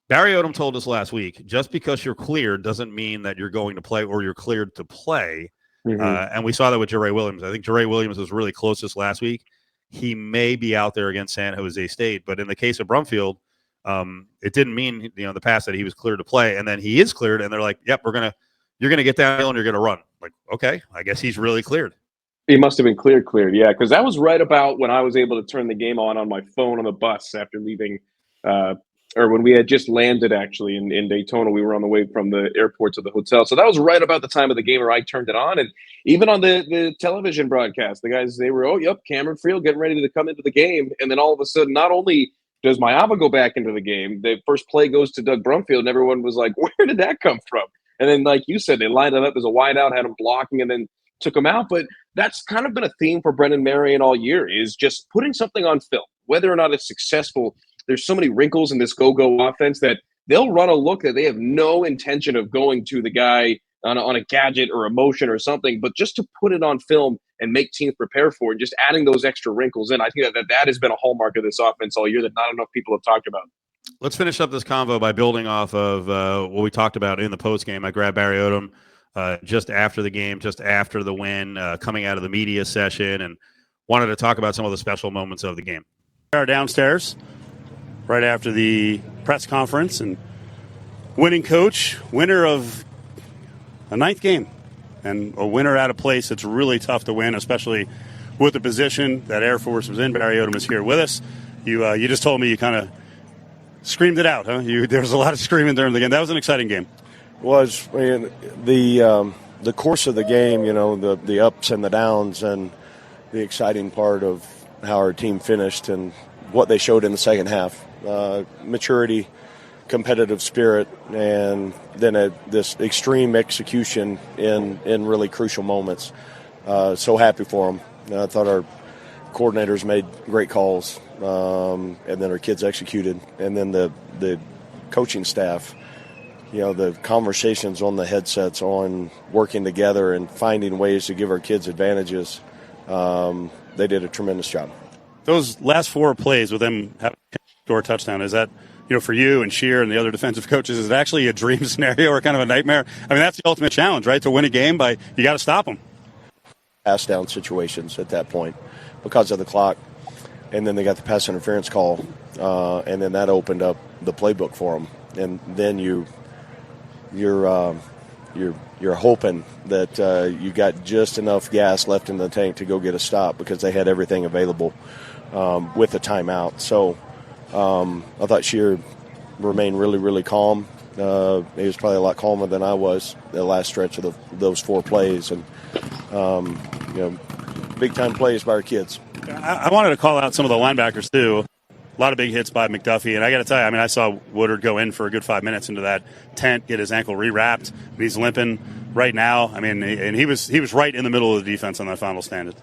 Odom told us last week, just because you're cleared doesn't mean that you're going to play or you're cleared to play. Mm-hmm. And we saw that with Jeray Williams. I think Jeray Williams was really close this last week. He may be out there against San Jose State. But in the case of Brumfield, it didn't mean, in the past that he was cleared to play. And then he is cleared. And they're like, yep, you're going to get downhill and you're going to run. Like, okay, I guess he's really cleared. He must have been cleared, yeah, because that was right about when I was able to turn the game on my phone on the bus after leaving, or when we had just landed, actually, in Daytona. We were on the way from the airport to the hotel. So that was right about the time of the game where I turned it on. And even on the television broadcast, the guys, they were, Cameron Friel getting ready to come into the game. And then all of a sudden, not only does Maiava go back into the game, the first play goes to Doug Brumfield, and everyone was like, where did that come from? And then, like you said, they lined it up as a wideout, had him blocking, and then took him out. But that's kind of been a theme for Brennan Marion all year, is just putting something on film. Whether or not it's successful, there's so many wrinkles in this go-go offense that they'll run a look that they have no intention of going to the guy on a gadget or a motion or something, but just to put it on film and make teams prepare for it, just adding those extra wrinkles in. I think that has been a hallmark of this offense all year that not enough people have talked about. Let's finish up this convo by building off of what we talked about in the postgame. I grabbed Barry Odom just after the game, just after the win, coming out of the media session, and wanted to talk about some of the special moments of the game. We are downstairs right after the press conference, and winning coach, winner of a ninth game, and a winner at a place that's really tough to win, especially with the position that Air Force was in. Barry Odom is here with us. You just told me you kind of screamed it out, huh? There was a lot of screaming during the game. That was an exciting game. Was the course of the game, the ups and the downs, and the exciting part of how our team finished and what they showed in the second half. Maturity, competitive spirit, and then this extreme execution in really crucial moments. So happy for them. I thought our coordinators made great calls, and then our kids executed. And then the coaching staff, the conversations on the headsets on working together and finding ways to give our kids advantages, they did a tremendous job. Those last 4 plays with them having to score a touchdown, is that, for you and Shear and the other defensive coaches, is it actually a dream scenario or kind of a nightmare? I mean, that's the ultimate challenge, right? To win a game you got to stop them. Pass down situations at that point because of the clock, and then they got the pass interference call, and then that opened up the playbook for them. And then you're hoping that you got just enough gas left in the tank to go get a stop because they had everything available with the timeout. So I thought Shear remained really, really calm. He was probably a lot calmer than I was the last stretch of those 4 plays, and big time plays by our kids. I wanted to call out some of the linebackers too. A lot of big hits by McDuffie, and I got to tell you, I saw Woodard go in for a good 5 minutes into that tent, get his ankle rewrapped. He's limping right now. And he was right in the middle of the defense on that final stand.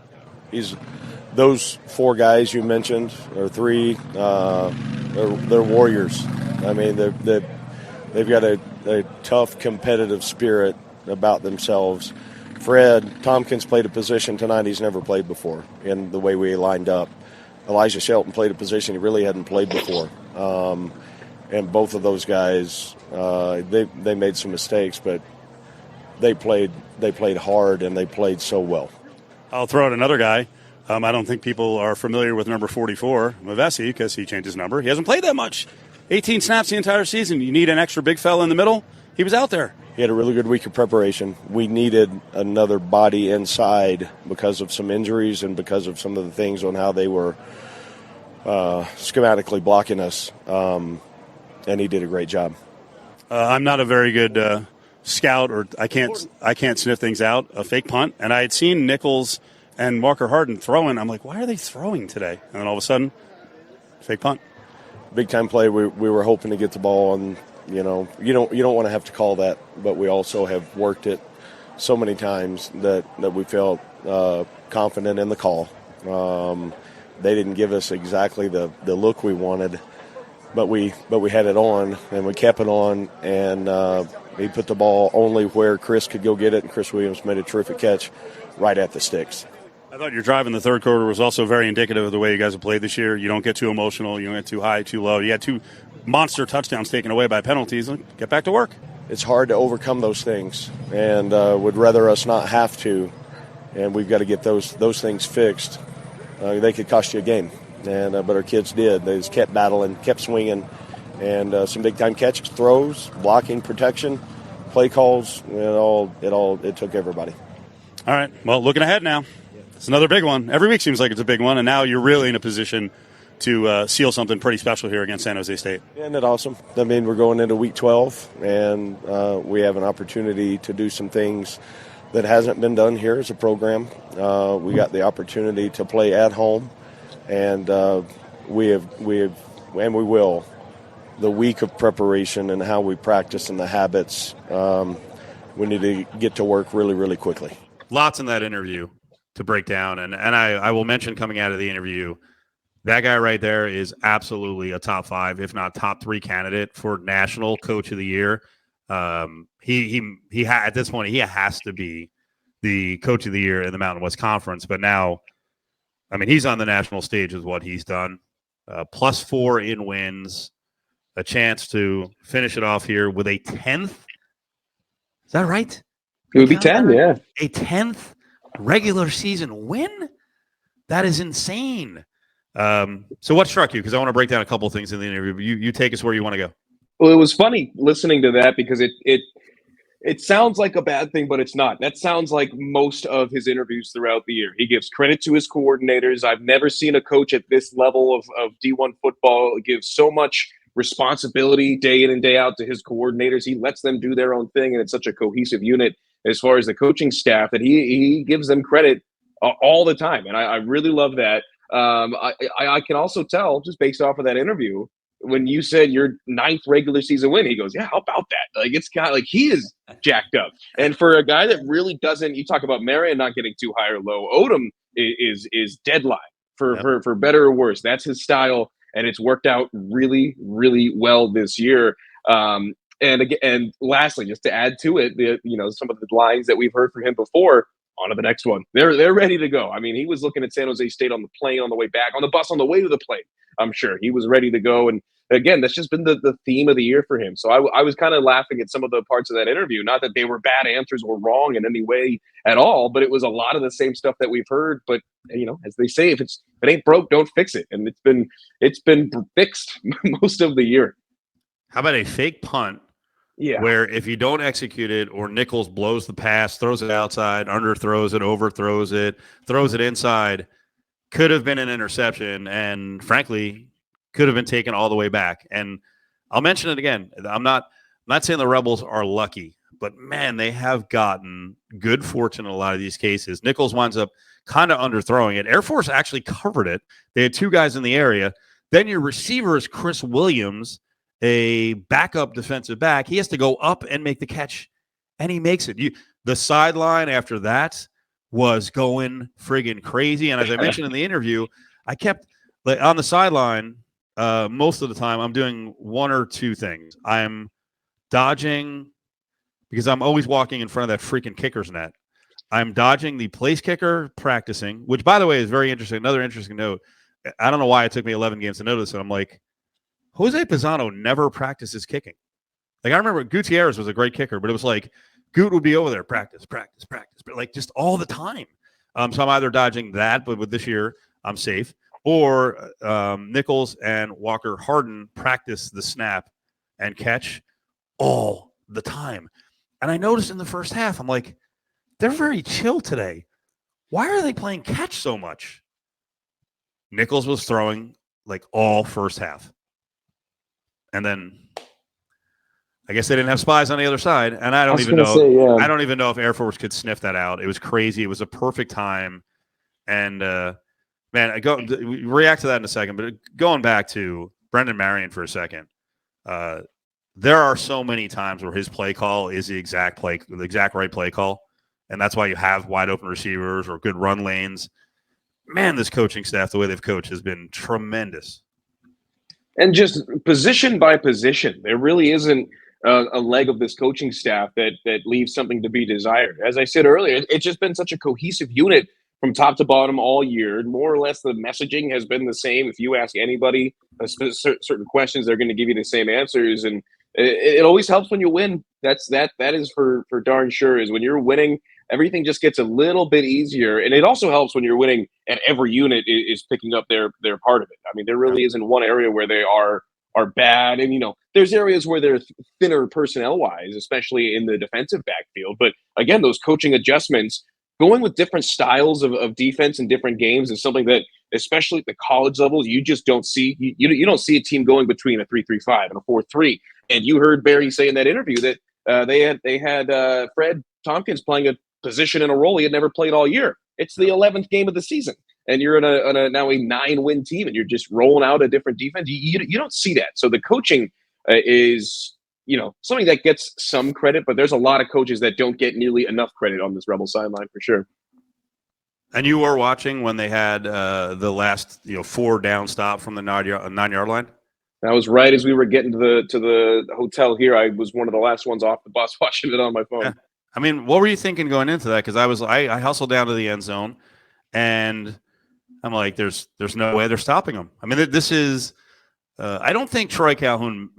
Those 4 guys you mentioned, or 3, they're warriors. They've got a tough, competitive spirit about themselves. Fred Tompkins played a position tonight he's never played before in the way we lined up. Elijah Shelton played a position he really hadn't played before. And both of those guys, they made some mistakes, but they played hard and they played so well. I'll throw out another guy. I don't think people are familiar with number 44, Mavesi, because he changed his number. He hasn't played that much. 18 snaps the entire season. You need an extra big fella in the middle. He was out there. He had a really good week of preparation. We needed another body inside because of some injuries and because of some of the things on how they were schematically blocking us, and he did a great job. I'm not a very good scout, or I can't sniff things out. A fake punt, and I had seen Nichols and Walker Harden throwing. I'm like, why are they throwing today? And then all of a sudden, fake punt. Big time play. We were hoping to get the ball, and you don't want to have to call that, but we also have worked it so many times that we felt confident in the call. They didn't give us exactly the look we wanted, but we had it on, and we kept it on, and he put the ball only where Chris could go get it, and Chris Williams made a terrific catch right at the sticks. I thought your drive in the third quarter was also very indicative of the way you guys have played this year. You don't get too emotional. You don't get too high, too low. You had 2 monster touchdowns taken away by penalties. Get back to work. It's hard to overcome those things, and would rather us not have to, and we've got to get those things fixed. They could cost you a game, but our kids did. They just kept battling, kept swinging, and some big-time catches, throws, blocking, protection, play calls. It took everybody. All right, well, looking ahead now. It's another big one. Every week seems like it's a big one, and now you're really in a position to seal something pretty special here against San Jose State. Isn't that awesome? We're going into Week 12, and we have an opportunity to do some things that hasn't been done here as a program. We got the opportunity to play at home, and we will. The week of preparation and how we practice and the habits, we need to get to work really, really quickly. Lots in that interview to break down, and I will mention coming out of the interview, that guy right there is absolutely a top 5, if not top 3 candidate for National Coach of the Year. He at this point, he has to be the Coach of the Year in the Mountain West Conference. But now, he's on the national stage with what he's done. +4 in wins, a chance to finish it off here with a 10th. Is that right? It would be 10, yeah. A 10th regular season win? That is insane. So what struck you? Because I want to break down a couple of things in the interview. You take us where you want to go. Well, it was funny listening to that because it It sounds like a bad thing, but it's not. That sounds like most of his interviews throughout the year. He gives credit to his coordinators. I've never seen a coach at this level of D1 football give so much responsibility day in and day out to his coordinators. He lets them do their own thing, and it's such a cohesive unit as far as the coaching staff that he gives them credit all the time. And I really love that. I can also tell, just based off of that interview, when you said your 9th regular season win, he goes, yeah, how about that? Like, it's kind of like he is jacked up. And for a guy that really doesn't, you talk about Marion not getting too high or low, Odom is deadline for better or worse. That's his style, and it's worked out really, really well this year. And lastly, just to add to it, some of the lines that we've heard from him before, on to the next one. They're ready to go. I mean, he was looking at San Jose State on the plane on the way back, on the bus on the way to the plane. I'm sure he was ready to go. And again, that's just been the theme of the year for him. So I was kind of laughing at some of the parts of that interview. Not that they were bad answers or wrong in any way at all, but it was a lot of the same stuff that we've heard. But as they say, if it ain't broke, don't fix it. And it's been fixed most of the year. How about a fake punt? Yeah. Where if you don't execute it, or Nichols blows the pass, throws it outside, underthrows it, overthrows it, throws it inside, could have been an interception, and frankly, could have been taken all the way back. And I'll mention it again. I'm not saying the Rebels are lucky, but man, they have gotten good fortune in a lot of these cases. Nichols winds up kind of underthrowing it. Air Force actually covered it. They had 2 guys in the area. Then your receiver is Chris Williams, a backup defensive back. He has to go up and make the catch, and he makes it. The sideline after that was going friggin' crazy. And as I mentioned in the interview, I kept on the sideline most of the time. I'm doing one or two things. I'm dodging, because I'm always walking in front of that freaking kicker's net. I'm dodging the place kicker practicing, which, by the way, is very interesting. Another interesting note. I don't know why it took me 11 games to notice it. I'm like, Jose Pisano never practices kicking. Like, I remember Gutierrez was a great kicker, but it was like Gut would be over there, practice, but like just all the time. So I'm either dodging that, but with this year I'm safe, or Nichols and Walker Harden practice the snap and catch all the time. And I noticed in the first half, I'm like, they're very chill today. Why are they playing catch so much? Nichols was throwing like all first half. And then I guess they didn't have spies on the other side. And I don't even know. I don't even know if Air Force could sniff that out. It was crazy. It was a perfect time. And man, we react to that in a second. But going back to Brendan Marion for a second, there are so many times where his play call is the exact right play call, and that's why you have wide open receivers or good run lanes. Man, this coaching staff, the way they've coached, has been tremendous. And just position by position, there really isn't a leg of this coaching staff that leaves something to be desired. As I said earlier, it's just been such a cohesive unit from top to bottom all year. More or less, the messaging has been the same. If you ask anybody certain questions, they're going to give you the same answers. And it always helps when you win. That is for darn sure. Is when you're winning, everything just gets a little bit easier. And it also helps when you're winning and every unit is picking up their part of it. I mean, there really isn't one area where they are bad. And, there's areas where they're thinner personnel-wise, especially in the defensive backfield. But, again, those coaching adjustments, going with different styles of defense in different games is something that, especially at the college level, you just don't see. You don't see a team going between a 3-3-5 and a 4-3. And you heard Barry say in that interview that they had Fred Tompkins playing a position in a role he had never played all year. It's the 11th game of the season, and you're on a now a 9-win team, and you're just rolling out a different defense. You don't see that. So the coaching is something that gets some credit, but there's a lot of coaches that don't get nearly enough credit on this Rebel sideline for sure. And you were watching when they had the last 4 down stop from the 9-yard line. That was right as we were getting to the hotel here. I was one of the last ones off the bus watching it on my phone. Yeah. I mean, what were you thinking going into that? Because I hustled down to the end zone, and I'm like, there's no way they're stopping them. I mean, this is I don't think Troy Calhoun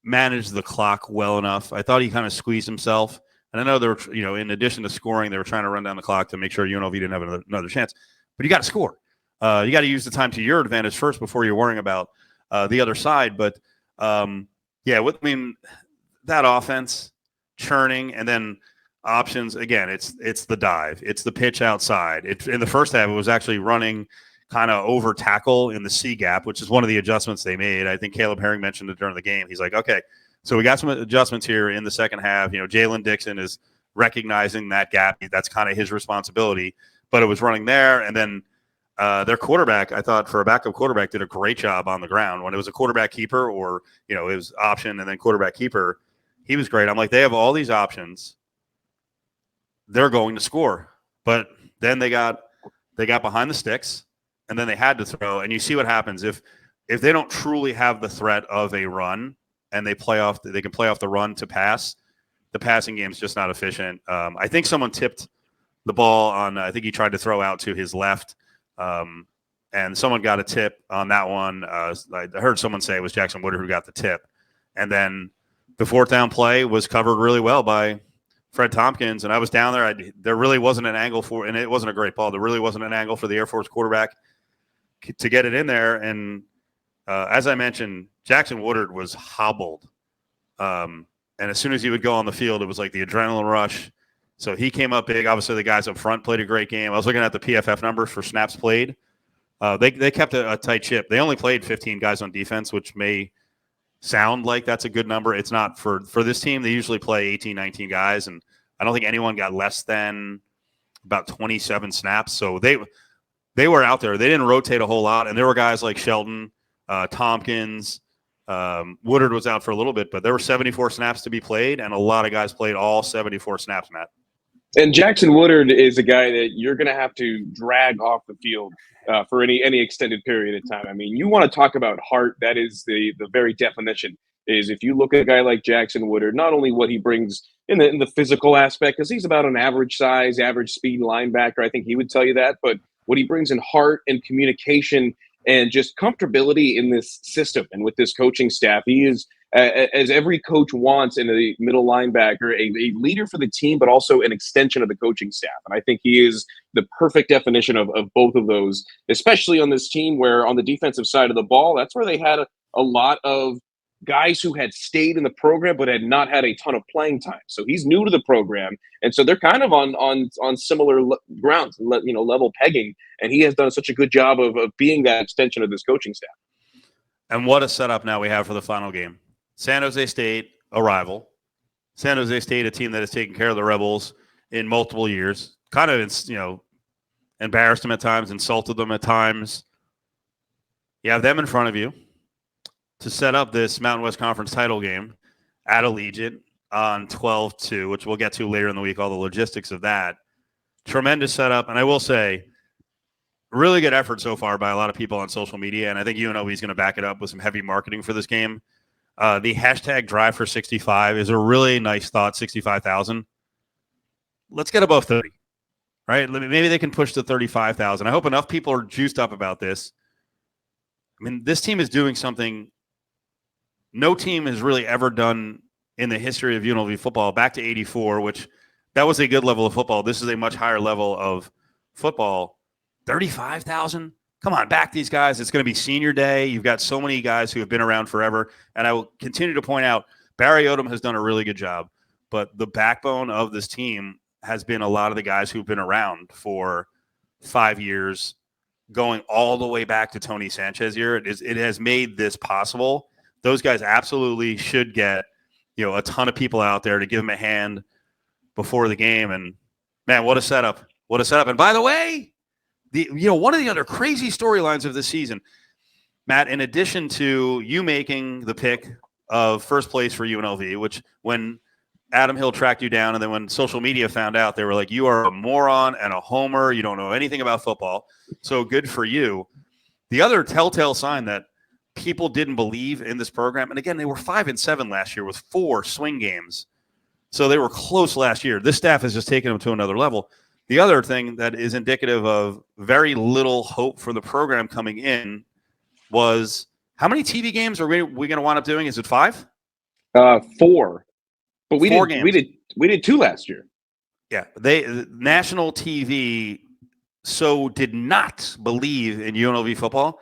managed the clock well enough. I thought he kind of squeezed himself. And I know they were, in addition to scoring, they were trying to run down the clock to make sure UNLV didn't have another chance. But you got to score. You got to use the time to your advantage first before you're worrying about the other side. But, that offense, churning, and then options. Again, it's the dive. It's the pitch outside. In the first half, it was actually running kind of over tackle in the C gap, which is one of the adjustments they made. I think Caleb Herring mentioned it during the game. He's like, okay, so we got some adjustments here in the second half. Jalen Dixon is recognizing that gap. That's kind of his responsibility, but it was running there. And then their quarterback, I thought, for a backup quarterback, did a great job on the ground. When it was a quarterback keeper or, it was option and then quarterback keeper, he was great. I'm like, they have all these options. They're going to score. But then they got behind the sticks, and then they had to throw. And you see what happens if they don't truly have the threat of a run and they can play off the run to pass. The passing game is just not efficient. I think someone tipped the ball on. I think he tried to throw out to his left, and someone got a tip on that one. I heard someone say it was Jackson Woodard who got the tip, and then the fourth down play was covered really well by Fred Tompkins. And I was down there. There really wasn't an angle for, and it wasn't a great ball. There really wasn't an angle for the Air Force quarterback to get it in there. And as I mentioned, Jackson Woodard was hobbled. And as soon as he would go on the field, it was like the adrenaline rush. So he came up big. Obviously, the guys up front played a great game. I was looking at the PFF numbers for snaps played. They kept a tight ship. They only played 15 guys on defense, which may sound like that's a good number. It's not for this team. They usually play 18, 19 guys, and I don't think anyone got less than about 27 snaps. So they were out there. They didn't rotate a whole lot, and there were guys like Shelton, Tompkins, Woodard was out for a little bit, but there were 74 snaps to be played, and a lot of guys played all 74 snaps, Matt. And Jackson Woodard is a guy that you're going to have to drag off the field for any extended period of time. I mean, you want to talk about heart. That is the very definition. Is if you look at a guy like Jackson Woodard, not only what he brings in the physical aspect, because he's about an average size, average speed linebacker. I think he would tell you that. But what he brings in heart and communication and just comfortability in this system and with this coaching staff. He is, as every coach wants in a middle linebacker, a leader for the team, but also an extension of the coaching staff. And I think he is the perfect definition of both of those, especially on this team where on the defensive side of the ball, that's where they had a lot of guys who had stayed in the program but had not had a ton of playing time. So he's new to the program, and so they're kind of on similar grounds, level pegging. And he has done such a good job of being that extension of this coaching staff. And what a setup now we have for the final game. San Jose State, a rival. San Jose State, a team that has taken care of the Rebels in multiple years. Kind of, embarrassed them at times, insulted them at times. You have them in front of you to set up this Mountain West Conference title game at Allegiant on 12-2, which we'll get to later in the week, all the logistics of that. Tremendous setup. And I will say, really good effort so far by a lot of people on social media, and I think UNLV is going to back it up with some heavy marketing for this game. The hashtag Drive for 65 is a really nice thought, 65,000. Let's get above 30, right? Maybe they can push to 35,000. I hope enough people are juiced up about this. I mean, this team is doing something no team has really ever done in the history of UNLV football, back to 84, which that was a good level of football. This is a much higher level of football. 35,000? Come on, back these guys. It's going to be senior day. You've got so many guys who have been around forever. And I will continue to point out, Barry Odom has done a really good job. But the backbone of this team has been a lot of the guys who've been around for 5 years, going all the way back to Tony Sanchez here. It has made this possible. Those guys absolutely should get, a ton of people out there to give them a hand before the game. And, man, what a setup. What a setup. And, by the way, one of the other crazy storylines of this season, Matt, in addition to you making the pick of first place for UNLV, which when Adam Hill tracked you down and then when social media found out, they were like, you are a moron and a homer. You don't know anything about football. So good for you. The other telltale sign that people didn't believe in this program, and again, they were 5-7 last year with 4 swing games. So they were close last year. This staff has just taken them to another level. The other thing that is indicative of very little hope for the program coming in was how many TV games are we going to wind up doing? Is it 5? 4. But we did 2 last year. Yeah, national TV did not believe in UNLV football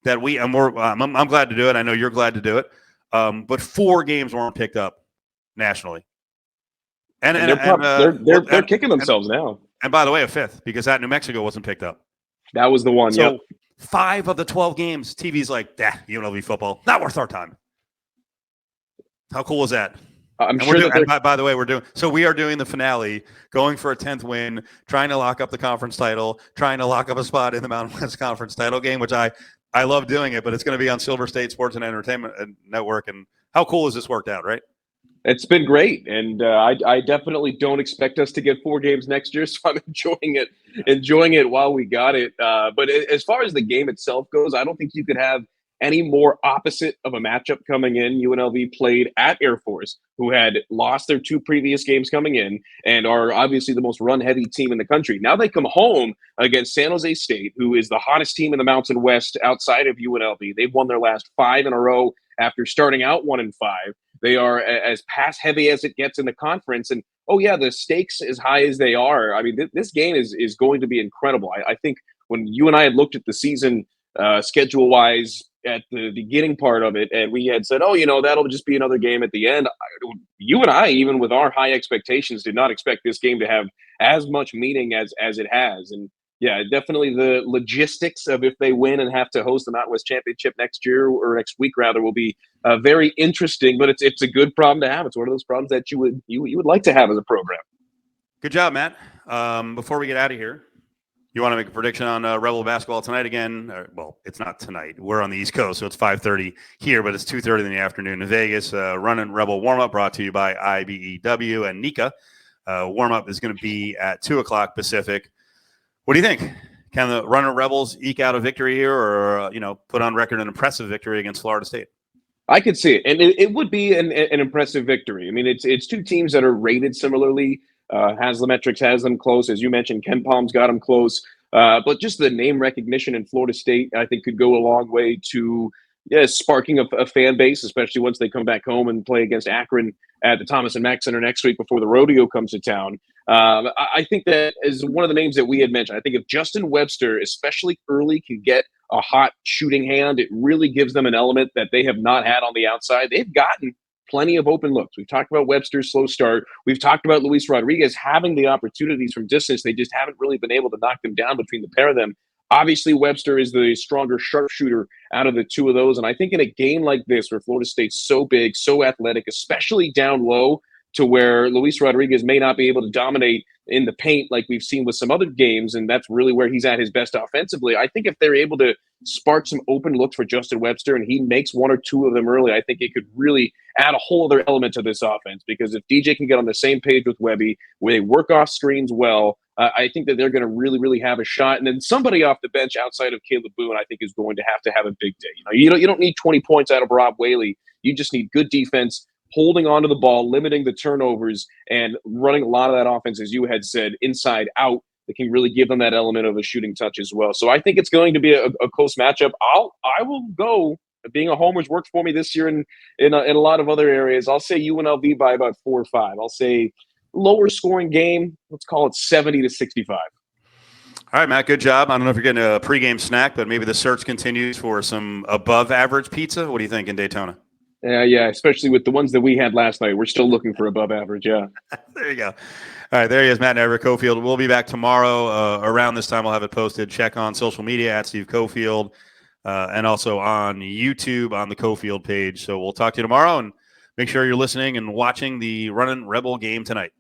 that I'm glad to do it. I know you're glad to do it. But 4 games weren't picked up nationally. They're kicking themselves now. And by the way, a fifth, because that New Mexico wasn't picked up. That was the one. So 5 of the 12 games, TV's like, UNLV football, not worth our time. How cool is that? I'm sure. By the way, we are doing the finale, going for a 10th win, trying to lock up the conference title, trying to lock up a spot in the Mountain West Conference title game, which I love doing it, but it's going to be on Silver State Sports and Entertainment Network. And how cool has this worked out, right? It's been great, and I definitely don't expect us to get 4 games next year, so I'm enjoying it while we got it. But as far as the game itself goes, I don't think you could have any more opposite of a matchup coming in. UNLV played at Air Force, who had lost their 2 previous games coming in and are obviously the most run-heavy team in the country. Now they come home against San Jose State, who is the hottest team in the Mountain West outside of UNLV. They've won their last 5 in a row after starting out 1-5. They are as pass-heavy as it gets in the conference. And, the stakes as high as they are. I mean, this game is going to be incredible. I think when you and I had looked at the season schedule-wise at the beginning part of it, and we had said, that'll just be another game at the end. You and I, even with our high expectations, did not expect this game to have as much meaning as it has. And yeah, definitely the logistics of if they win and have to host the Mountain West Championship next year, or next week rather, will be very interesting. But it's a good problem to have. It's one of those problems that you would like to have as a program. Good job, Matt. Before we get out of here, you want to make a prediction on Rebel basketball tonight again? Well, it's not tonight. We're on the East Coast, so it's 5:30 here, but it's 2:30 in the afternoon in Vegas. Runnin Rebel warm-up brought to you by IBEW and Nika. Warm-up is going to be at 2 o'clock Pacific. What do you think? Can the Runnin Rebels eke out a victory here, or put on record an impressive victory against Florida State? I could see it, and it would be an impressive victory. I mean, it's 2 teams that are rated similarly. Haslametrics has them close. As you mentioned, Ken Palm's got them close. But just the name recognition in Florida State, I think, could go a long way to sparking a fan base, especially once they come back home and play against Akron at the Thomas and Mack Center next week before the rodeo comes to town. I think that is one of the names that we had mentioned. I think if Justin Webster, especially early, can get a hot shooting hand, it really gives them an element that they have not had on the outside. They've gotten plenty of open looks. We've talked about Webster's slow start. We've talked about Luis Rodriguez having the opportunities from distance. They just haven't really been able to knock them down between the pair of them. Obviously, Webster is the stronger sharpshooter out of the 2 of those. And I think in a game like this, where Florida State's so big, so athletic, especially down low, to where Luis Rodriguez may not be able to dominate in the paint like we've seen with some other games, and that's really where he's at his best offensively. I think if they're able to spark some open looks for Justin Webster and he makes 1 or 2 of them early, I think it could really add a whole other element to this offense, because if DJ can get on the same page with Webby, where they work off screens well, I think that they're going to really, really have a shot. And then somebody off the bench outside of Caleb Boone, I think, is going to have a big day. You don't need 20 points out of Rob Whaley. You just need good defense, holding onto the ball, limiting the turnovers, and running a lot of that offense, as you had said, inside out, that can really give them that element of a shooting touch as well. So I think it's going to be a close matchup. I will go, being a homer's worked for me this year in a lot of other areas. I'll say UNLV by about 4 or 5. I'll say lower scoring game. Let's call it 70-65. All right, Matt, good job. I don't know if you're getting a pregame snack, but maybe the search continues for some above average pizza. What do you think in Daytona? Yeah, especially with the ones that we had last night. We're still looking for above average, yeah. There you go. All right, there he is, Matt Neverett, Cofield. We'll be back tomorrow. Around this time, we'll have it posted. Check on social media at Steve Cofield, and also on YouTube on the Cofield page. So we'll talk to you tomorrow, and make sure you're listening and watching the Runnin' Rebel game tonight.